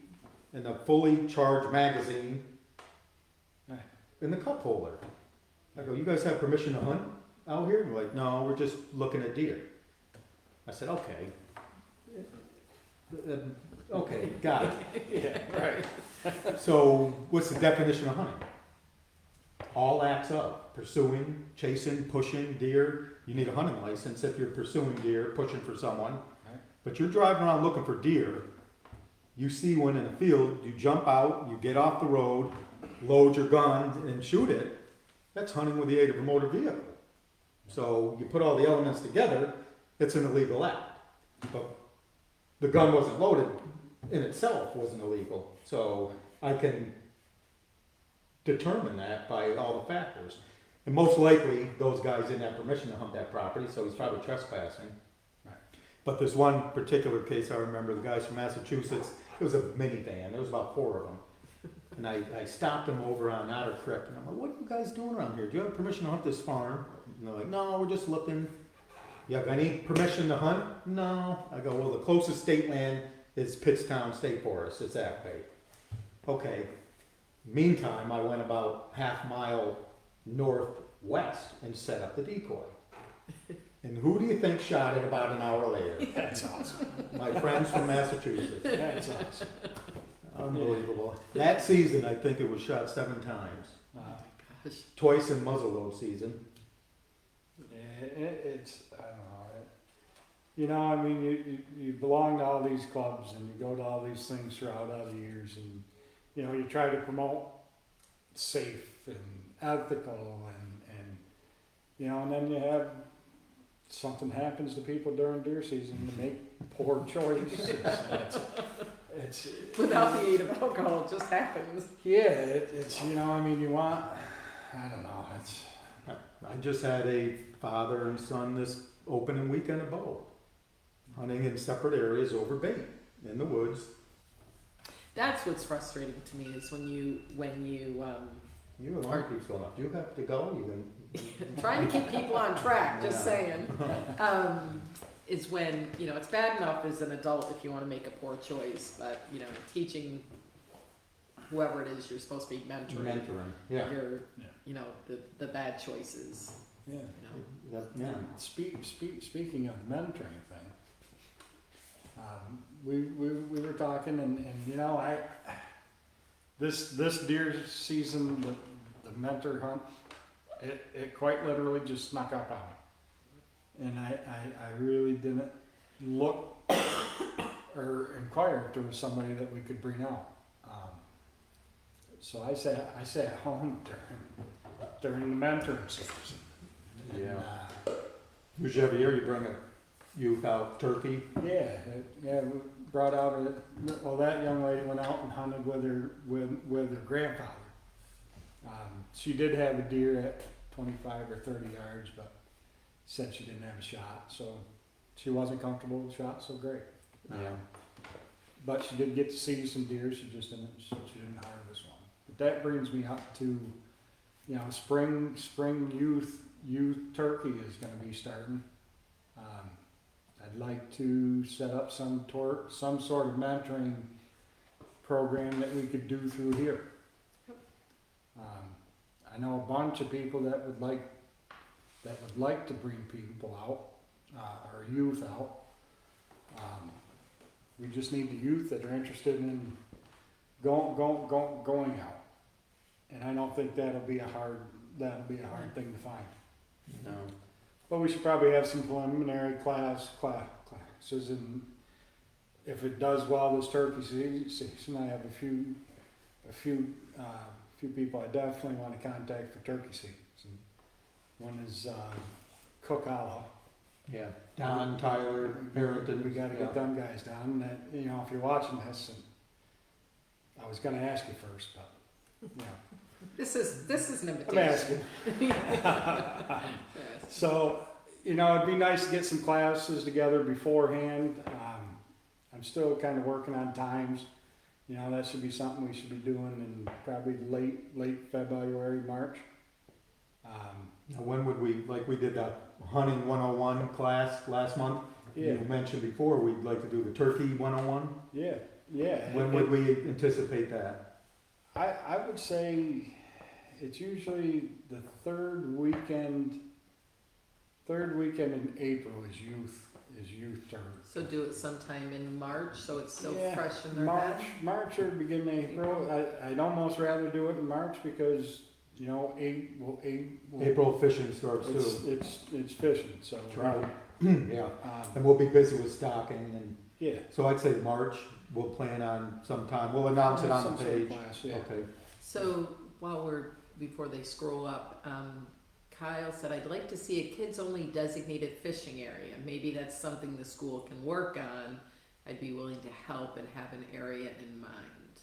and a fully charged magazine Right. in the cup holder. I go, you guys have permission to hunt out here? And they're like, no, we're just looking at deer. I said, okay. Okay, got it. Yeah, right. So what's the definition of hunting? All acts of pursuing, chasing, pushing deer. You need a hunting license if you're pursuing deer, pushing for someone. Right. But you're driving around looking for deer. You see one in a field, you jump out, you get off the road, load your gun and shoot it. That's hunting with the aid of a motor vehicle. So you put all the elements together, it's an illegal act. But the gun wasn't loaded in itself, wasn't illegal. So I can determine that by all the factors. And most likely, those guys didn't have permission to hunt that property, so he's probably trespassing. Right. But there's one particular case I remember, the guys from Massachusetts, it was a minivan, there was about 4 of them. And I stopped them over on Otter Creek, and I'm like, what are you guys doing around here? Do you have permission to hunt this farm? And they're like, no, we're just looking. You have any permission to hunt? No. I go, well, the closest state land is Pittstown State Forest, it's that way. Okay. Meantime, I went about half mile northwest and set up the decoy. And who do you think shot it about an hour later? That's awesome. My friends from Massachusetts. That's awesome. Unbelievable. That season, I think it was shot 7 times. Gosh. Twice in muzzleload season. Yeah, it's, I don't know. You know, I mean, you belong to all these clubs and you go to all these things throughout all the years and, you know, you try to promote safe and ethical and you know, and then you have something happens to people during deer season to make poor choices. It's Without the aid of alcohol, it just happens. yeah, it's, you know, I mean, you want, I don't know, it's, I just had a father and son this opening weekend of bow, hunting in separate areas over bait in the woods. That's what's frustrating to me is when you You alarm keeps going off. You have to go. You can. trying to keep people on track, just Yeah. saying, is when, you know, it's bad enough as an adult if you want to make a poor choice, but, you know, teaching whoever it is you're supposed to be mentoring, Yeah. your, Yeah. you know, the bad choices, yeah. you know. Yeah. Speaking of mentoring thing, we were talking and you know, this deer season, the mentor hunt, it quite literally just snuck up on me. And I really didn't look or inquire if there was somebody that we could bring out. So I sat home during the mentoring season. And, Yeah. Usually every year you bring a youth out turkey. yeah, we brought out well, that young lady went out and hunted with her grandfather. She did have a deer at 25 or 30 yards, but said she didn't have a shot, so she wasn't comfortable with the shot, so great. Yeah. But she did get to see some deer, she just didn't harvest one. But that brings me up to, you know, spring youth turkey is gonna be starting. I'd like to set up some sort of mentoring program that we could do through here. I know a bunch of people that would like to bring people out, or youth out. We just need the youth that are interested in going out. And I don't think that'll be a hard thing to find. No. But we should probably have some preliminary classes, and if it does well this turkey season, I have a few people I definitely want to contact for turkey season. One is Cook Hollow. Yeah. Don, Tyler, Barrington. We got to get them guys down. That, you know, if you're watching this, and I was going to ask you first, but you know. This is an I'm invitation. asking. So, you know, it'd be nice to get some classes together beforehand. I'm still kind of working on times. You know, that should be something we should be doing in probably late February, March. Now, when would we, like we did that hunting 101 class last month? Yeah, You mentioned before we'd like to do the turkey 101. yeah. When would we anticipate that? I would say it's usually the third weekend in April is youth turn. So do it sometime in March, so it's still Yeah, fresh in their head. March or beginning of April. I'd almost rather do it in March because, you know, April fishing starts too. it's fishing, so. Trout. Yeah. And we'll be busy with stocking, and Yeah. so I'd say March. We'll plan on sometime. We'll announce it on Some the sort of page. class, yeah. Okay. So before they scroll up, Kyle said, I'd like to see a kids-only designated fishing area. Maybe that's something the school can work on. I'd be willing to help and have an area in mind.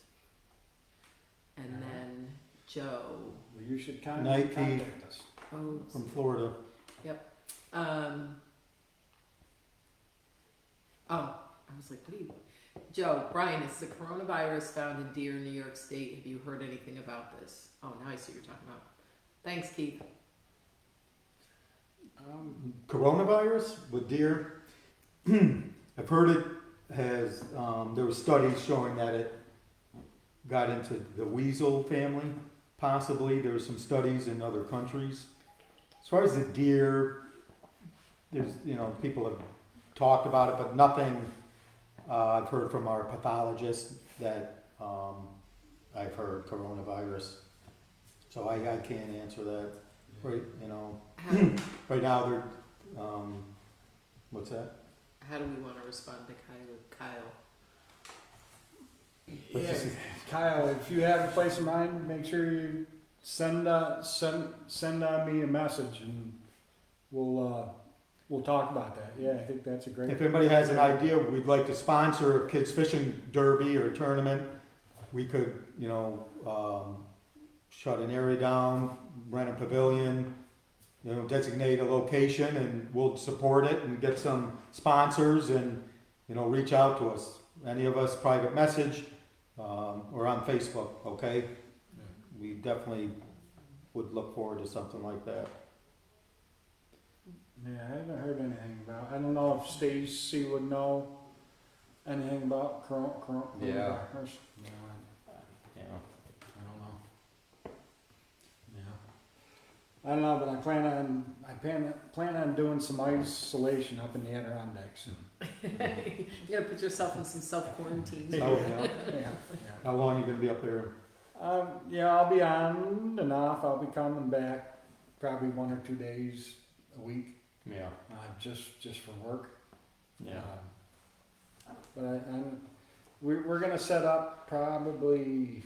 And Alright. then Joe, Well, you should Nike. contact us. oh, From Florida. I was like, what do you, Joe, Brian, is the coronavirus found in deer in New York State? Have you heard anything about this? Oh, now I see what you're talking about. Thanks, Keith. Coronavirus with deer. I've heard it has, there were studies showing that it got into the weasel family, possibly. There's some studies in other countries. As far as the deer, there's, people have talked about it, but nothing, I've heard from our pathologist that, I've heard coronavirus. So I can't answer that, right, right now they're, what's that? How do we wanna respond to Kyle? Yeah, Kyle, if you have a place in mind, make sure you send me a message and we'll talk about that. Yeah, I think that's a great. If anybody has an idea, we'd like to sponsor a kids fishing derby or tournament, we could, shut an area down, rent a pavilion, designate a location, and we'll support it and get some sponsors and, reach out to us. Any of us, private message, or on Facebook, okay? We definitely would look forward to something like that. Yeah, I haven't heard anything about. I don't know if Stacy would know anything about coronavirus. Yeah. No, Yeah. I don't know. Yeah. I don't know, but I plan on doing some isolation up in the Adirondacks. You gotta put yourself in some self-quarantine. Oh, yeah. Yeah. How long you gonna be up there? Yeah, I'll be on and off. I'll be coming back probably 1 or 2 days a week, Yeah. just for work. Yeah. But we're gonna set up probably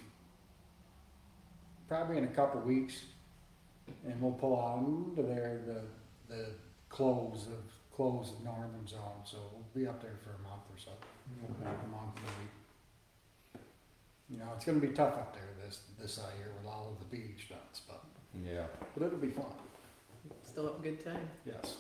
in a couple weeks, and we'll pull on to there the close of northern zone. So we'll be up there for a month or so, a month and a week. It's gonna be tough up there this side here with all of the beach nuts, Yeah. but it'll be fun. Still have a good time. Yes.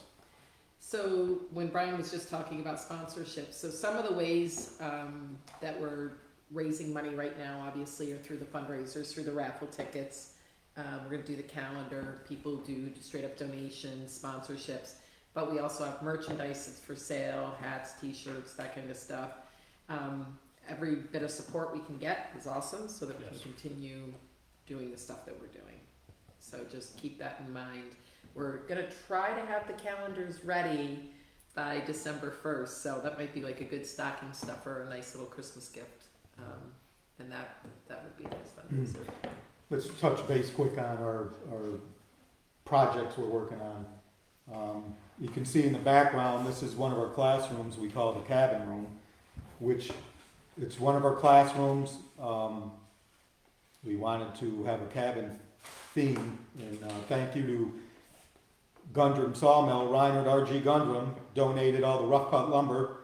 So when Brian was just talking about sponsorships, so some of the ways that we're raising money right now, obviously, are through the fundraisers, through the raffle tickets. We're gonna do the calendar. People do straight up donations, sponsorships, but we also have merchandise that's for sale, hats, t-shirts, that kind of stuff. Every bit of support we can get is awesome, so that we Yes. can continue doing the stuff that we're doing. So just keep that in mind. We're gonna try to have the calendars ready by December 1st, so that might be like a good stocking stuffer, a nice little Christmas gift. And that would be a nice fundraiser. Let's touch base quick on our projects we're working on. You can see in the background, this is one of our classrooms we call the cabin room, which it's one of our classrooms. We wanted to have a cabin theme, and thank you to Gundrum Sawmill. Reinhard R.G. Gundrum donated all the rough cut lumber,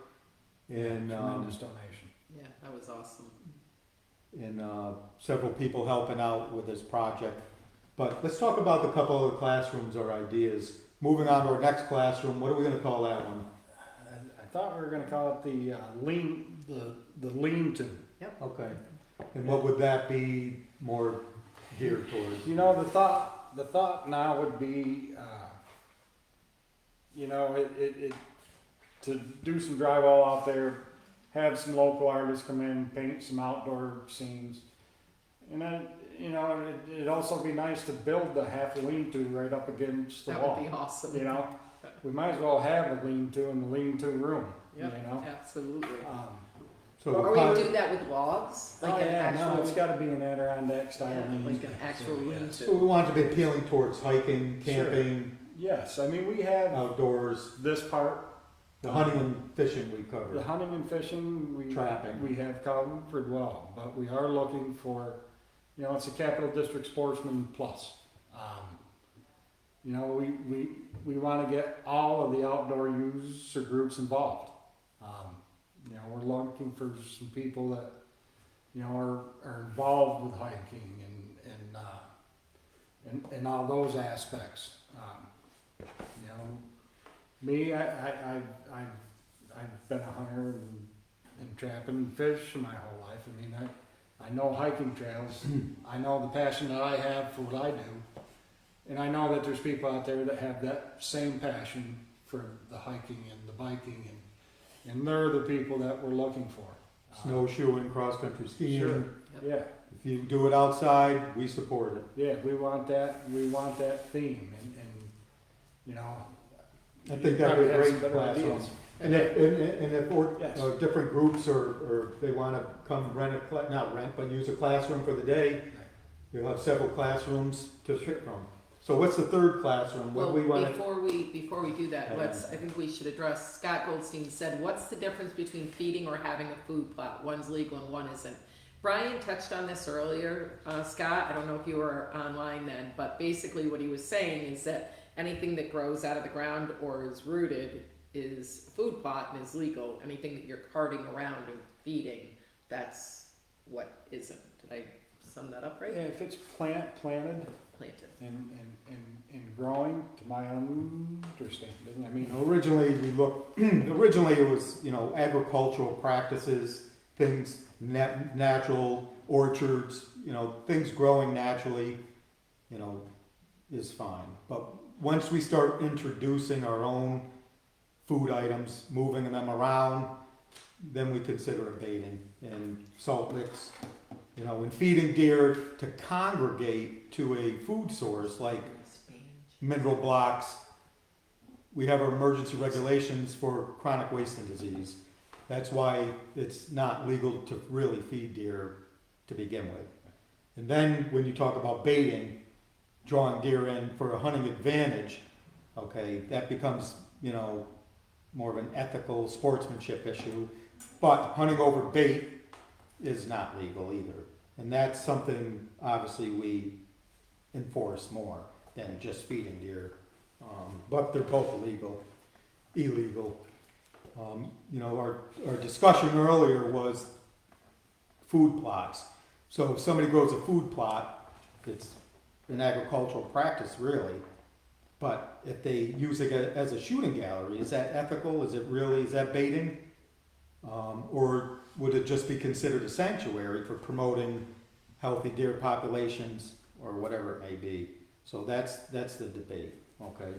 and Tremendous donation. Yeah, that was awesome. several people helping out with this project. But let's talk about the couple of classrooms or ideas. Moving on to our next classroom, what are we going to call that one? I thought we were gonna call it the lean-to. Okay. And what would that be more geared towards? The thought now would be, to do some drywall out there, have some local artists come in, paint some outdoor scenes. And then, it'd also be nice to build the half lean-to right up against the That wall. would be awesome. We might as well have a lean-to in the lean-to room, Yep, absolutely. So Or we'll we probably- do that with logs, like Oh, an yeah, no, actual, it's gotta be an Adirondack style yeah, lean-to. like an actual So, yes. lean-to. So we want it to be appealing towards hiking, camping, Yes, I mean, we have outdoors, this part, the hunting and fishing we the covered, hunting and fishing, trapping. we have covered well, but we are looking for, it's a Capital District Sportsman Plus. We want to get all of the outdoor user groups involved. We're looking for some people that, are involved with hiking and all those aspects. Me, I've been a hunter and trapping and fish my whole life. I mean, I know hiking trails. I know the passion that I have for what I do. And I know that there's people out there that have that same passion for the hiking and the biking, and they're the people that we're looking for. Snowshoeing, cross-country skiing. Sure. Yep. Yeah, If you do it outside, we support it. yeah, we want that theme, and I think that'd be a Probably have great some better classroom. ideas. And if Yes. different groups or they wanna come rent not rent, but use a classroom for the day, you'll have several classrooms to pick from. So what's the third classroom? What Well, do we wanna? before we do that, I think we should address, Scott Goldstein said, what's the difference between feeding or having a food plot? One's legal and one isn't. Brian touched on this earlier, Scott, I don't know if you were online then, but basically what he was saying is that anything that grows out of the ground or is rooted is a food plot and is legal. Anything that you're carting around and feeding, that's what isn't. Did I sum that up right? Yeah, if it's planted Planted. and growing, to my understanding, I mean, Originally, originally it was, agricultural practices, things, natural orchards, things growing naturally, is fine. But once we start introducing our own food items, moving them around, then we consider it baiting and salt licks, and feeding deer to congregate to a food source like mineral blocks. We have our emergency regulations for chronic wasting disease. That's why it's not legal to really feed deer to begin with. And then when you talk about baiting, drawing deer in for a hunting advantage, okay, that becomes, more of an ethical sportsmanship issue. But hunting over bait is not legal either. And that's something, obviously, we enforce more than just feeding deer. But they're both illegal. Our discussion earlier was food plots. So if somebody grows a food plot, it's an agricultural practice, really. But if they use it as a shooting gallery, is that ethical? Is that baiting? Or would it just be considered a sanctuary for promoting healthy deer populations or whatever it may be? So that's the debate, okay?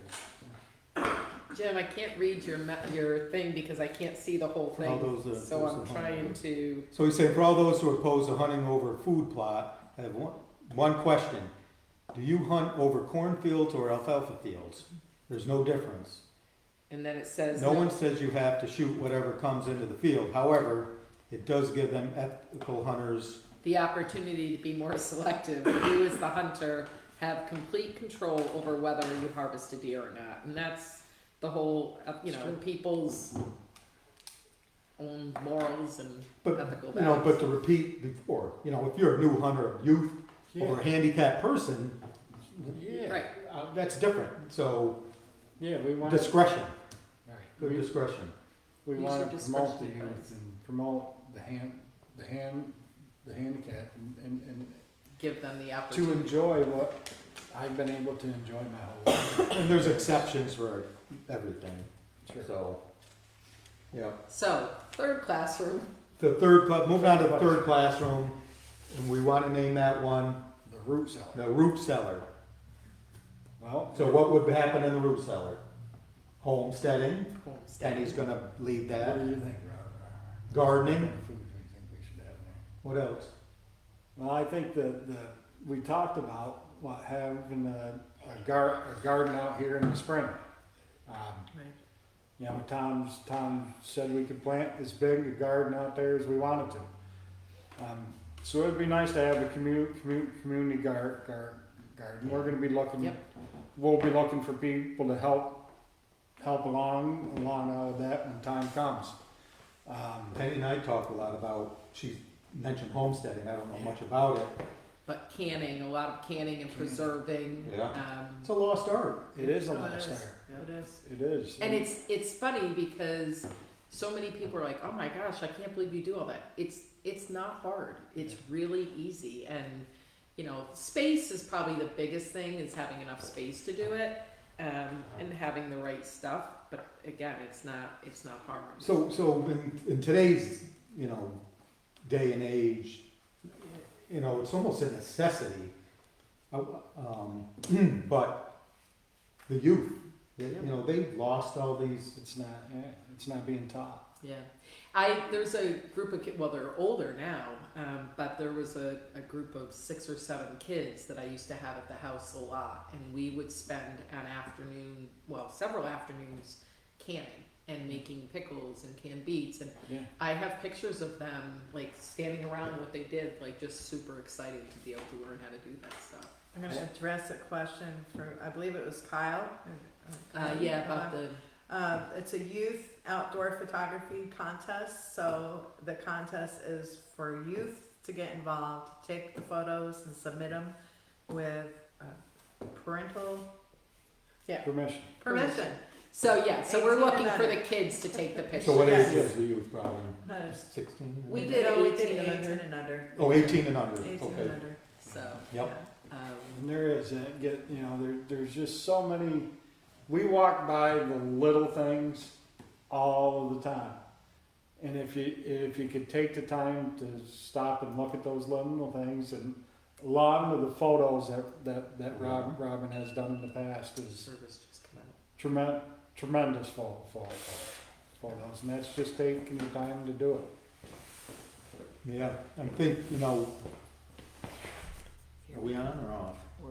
Jim, I can't read your thing because I can't see the whole For all thing, those, so those I'm that trying hunt. to, So he's saying for all those who are opposed to hunting over a food plot, I have one question. Do you hunt over cornfields or alfalfa fields? There's no difference. and then it says. No one says you have to shoot whatever comes into the field. However, it does give them ethical hunters. The opportunity to be more selective. You as the hunter have complete control over whether you harvest a deer or not. And that's the whole, people's own morals and But, ethical values. but to repeat before, if you're a new hunter, a youth, or a handicapped person, yeah, Right. that's different. So yeah, we want, discretion, right, good discretion. we Use want your to promote the discretion, youth and promote the handicap and Give them the to opportunity. enjoy what I've been able to enjoy my whole life. And there's exceptions for everything. Sure. So, yeah. So, third classroom. The moving on to the third classroom, and we want to name that one The root cellar. the root cellar. Well, So what would happen in the root cellar? Homesteading, Homestead. and he's gonna lead what that. do you think, Robert? Gardening. What food do you think we should have there? What else? Well, I think we talked about having a garden out here in the spring. Right. Tom said we could plant as big a garden out there as we wanted to. So it'd be nice to have a community garden. We're gonna be looking, Yep. we'll be looking for people to help along all of that when time comes. Penny and I talked a lot about, she mentioned homesteading, I don't know much about it. But canning, a lot of canning and preserving. Yeah. It's a lost art. It is a Oh, it lost is. art. It is. It is. And it's funny because so many people are like, oh my gosh, I can't believe you do all that. It's not hard. It's really easy. And, space is probably the biggest thing, is having enough space to do it, and having the right stuff. But again, it's not hard. So in today's, day and age, it's almost a necessity. But the youth, they've lost all these. It's not being taught. Yeah. There's a group of kids, well, they're older now, but there was a group of 6 or 7 kids that I used to have at the house a lot, and we would spend an afternoon several afternoons canning and making pickles and canned beets, and Yeah. I have pictures of them like standing around what they did, like just super excited to be able to learn how to do that stuff. I'm gonna address a question for, I believe it was Kyle. Yeah, about the It's a youth outdoor photography contest, so the contest is for youth to get involved, take the photos and submit them with parental Permission. permission. so we're 18 looking and for the under. kids to take the pictures. So what Yes. age is the youth problem? Uh, 16? We No, did we 18 did and under. 18 and under. Oh, 18 and under, 18 and okay. under. So Yep. And there is, there's just so many, we walk by the little things all of the time. And if you could take the time to stop and look at those little things, and a lot of the photos that Robin has done in the past is service just come out. tremendous photos, and that's just taking the time to do it. Yeah, I think, are we on or off? We're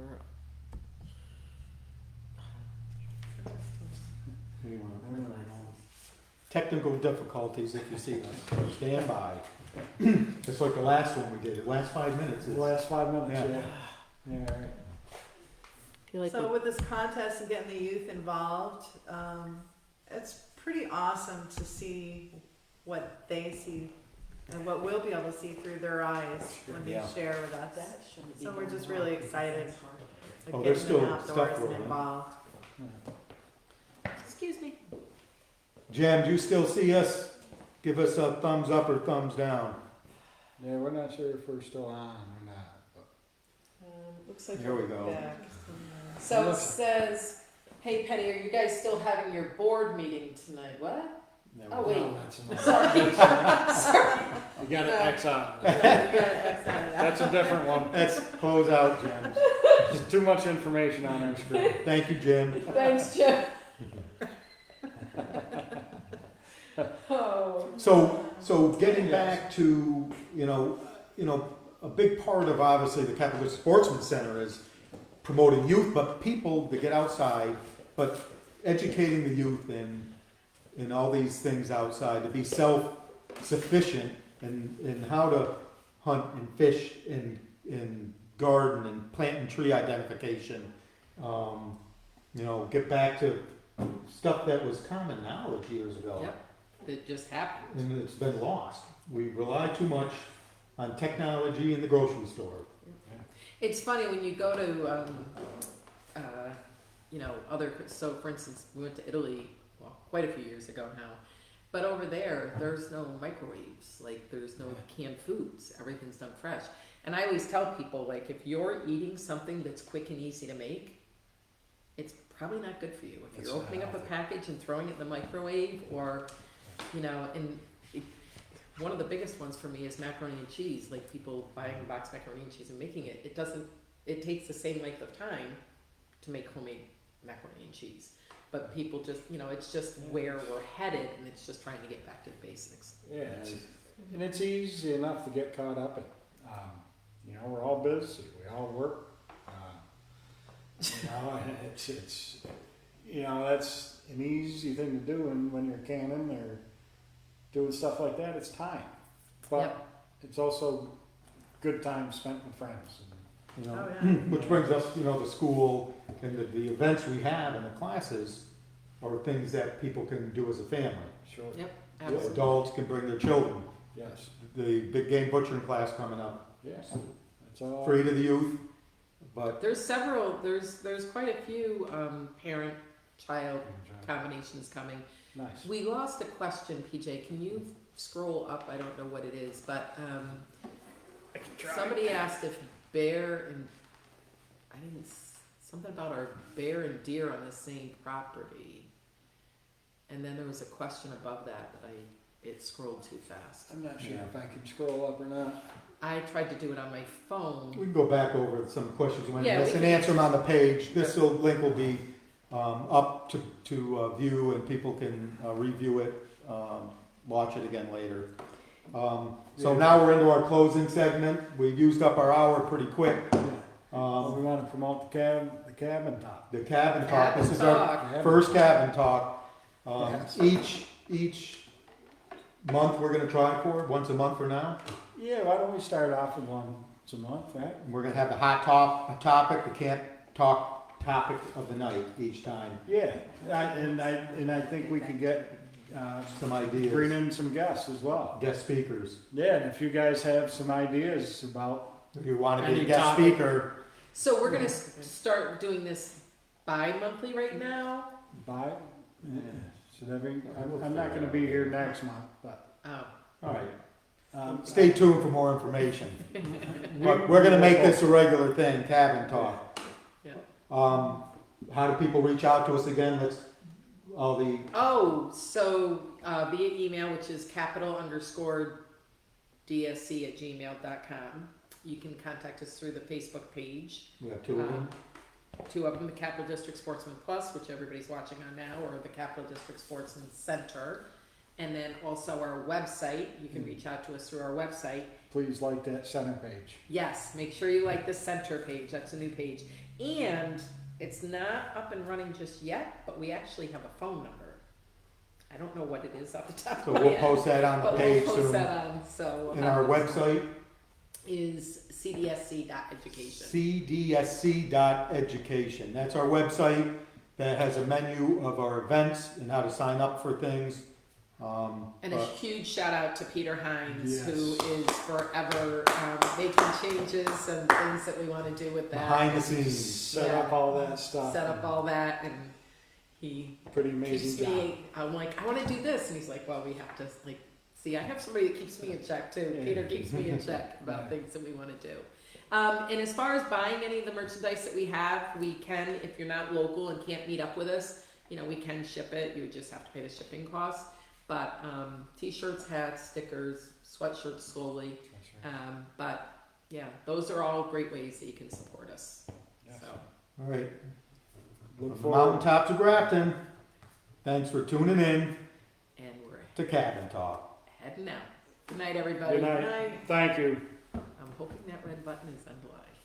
What do you want? Technical difficulties, if you see them, stand by. It's like the last one we did, the last 5 minutes. The is- last 5 minutes, Yeah. yeah. Yeah, right. feel like So with this contest and getting the youth involved, it's pretty awesome to see what they see and what we'll be able to see through their eyes when they Yeah. share with us. that shouldn't be So we're going just wrong. really excited. Oh, Like there's getting them still stuff outdoors going and on. involved. Excuse me. Jim, do you still see us? Give us a thumbs up or thumbs down. Yeah, we're not sure if we're still on or not, but. Looks like Here we go. back. So it says, "Hey Penny, are you guys still having your board meeting tonight?" What? There Oh we go. wait, that's enough. sorry. You got an X on. You gotta X out of that. That's a different one. Let's close out, Jim. There's too much information on our screen. Thank you, Jim. Thanks, Jim. Oh. So getting back to, a big part of obviously the Capital District Sportsman Center is promoting youth, but people to get outside, but educating the youth in all these things outside, to be self-sufficient in how to hunt and fish and garden and plant and tree identification. Get back to stuff that was common knowledge years ago. Yep. It just happened. And it's been lost. We rely too much on technology in the grocery store. It's funny when you go to, so for instance, we went to Italy, well, quite a few years ago now, but over there, there's no microwaves, like there's no canned foods, everything's done fresh. And I always tell people, like, if you're eating something that's quick and easy to make, it's probably not good for you. If That's you're opening up a package and throwing it in the microwave, or, one of the biggest ones for me is macaroni and cheese. Like people buying a box of macaroni and cheese and making it, it takes the same length of time to make homemade macaroni and cheese. But people just, it's just where we're headed, and it's just trying to get back to the basics. Yeah, and it's easy enough to get caught up in. We're all busy, we all work. And it's that's an easy thing to do, and when you're canning or doing stuff like that, it's time. But Yep. it's also good time spent with friends. Oh, yeah. Which brings us, the school and the events we have and the classes are things that people can do as a family. Sure. Yep, The absolutely. adults can bring their children. Yes. The big game butchering class coming up, Yes. It's all. free to the youth, but There's quite a few parent-child combinations coming. Nice. We lost a question, PJ. Can you scroll up? I don't know what it is, but somebody asked if bear and something about our bear and deer on the same property, and then there was a question above that it scrolled too fast. I'm not sure if I can scroll up or not. I tried to do it on my phone. we can go back over some questions when Yeah, miss we and can. answer them on the page. This link will be up to view, and people can review it, watch it again later. So now we're into our closing segment. We used up our hour pretty quick. We wanna promote the cabin top. The cabin talk, this is Cabin our talk. first cabin talk. Yes. Each month we're gonna try for, once a month for now. Yeah, why don't we start off with once a month, right? And we're gonna have the topic, the camp talk topic of the night each time. Yeah, and I think we could get, Some bring ideas, in some guests as well. guest speakers. Yeah, and if you guys have some ideas about, If you wanna be a Any guest topic. speaker, So we're gonna start doing this bi-monthly right now. should I'm not gonna be here next month, but, Oh, alright, stay tuned for more information. But we're gonna make this a regular thing, cabin talk. Yeah. How do people reach out to us again? Let's, all the, so via email, which is capital_dsc@gmail.com. You can contact us through the Facebook page. we have two of them. Two of them, the Capital District Sportsman Plus, which everybody's watching on now, or the Capital District Sportsman Center. And then also our website. You can reach out to us through our website. please like that center page. Yes, make sure you like the center page. That's a new page. And it's not up and running just yet, but we actually have a phone number. I don't know what it is off the top So of my we'll head. post that on the But we'll page post soon. that on, so. And our website, is cdsc.education. cdsc.education. That's our website that has a menu of our events and how to sign up for things. And a but huge shout out to Peter Hines, Yes. who is forever making changes and things that we want to do with that. behind the scenes, Set up all that stuff. Set up all that, and he Pretty keeps amazing job. me. I'm like, I want to do this, and he's like, well, we have to like. See, I have somebody that keeps me in check too. Yeah. Peter keeps me in check about Right. things that we want to do. And as far as buying any of the merchandise that we have, we can, if you're not local and can't meet up with us, we can ship it. You would just have to pay the shipping costs. But t-shirts, hats, stickers, sweatshirts slowly. But yeah, those are all great ways that you can support us. Yes. So all right. Look From the forward. mountaintops of Grafton, thanks for tuning in and we're to Cabin Talk. heading out. Good night, everybody. Good night. Thank you. I'm hoping that red button is unblind.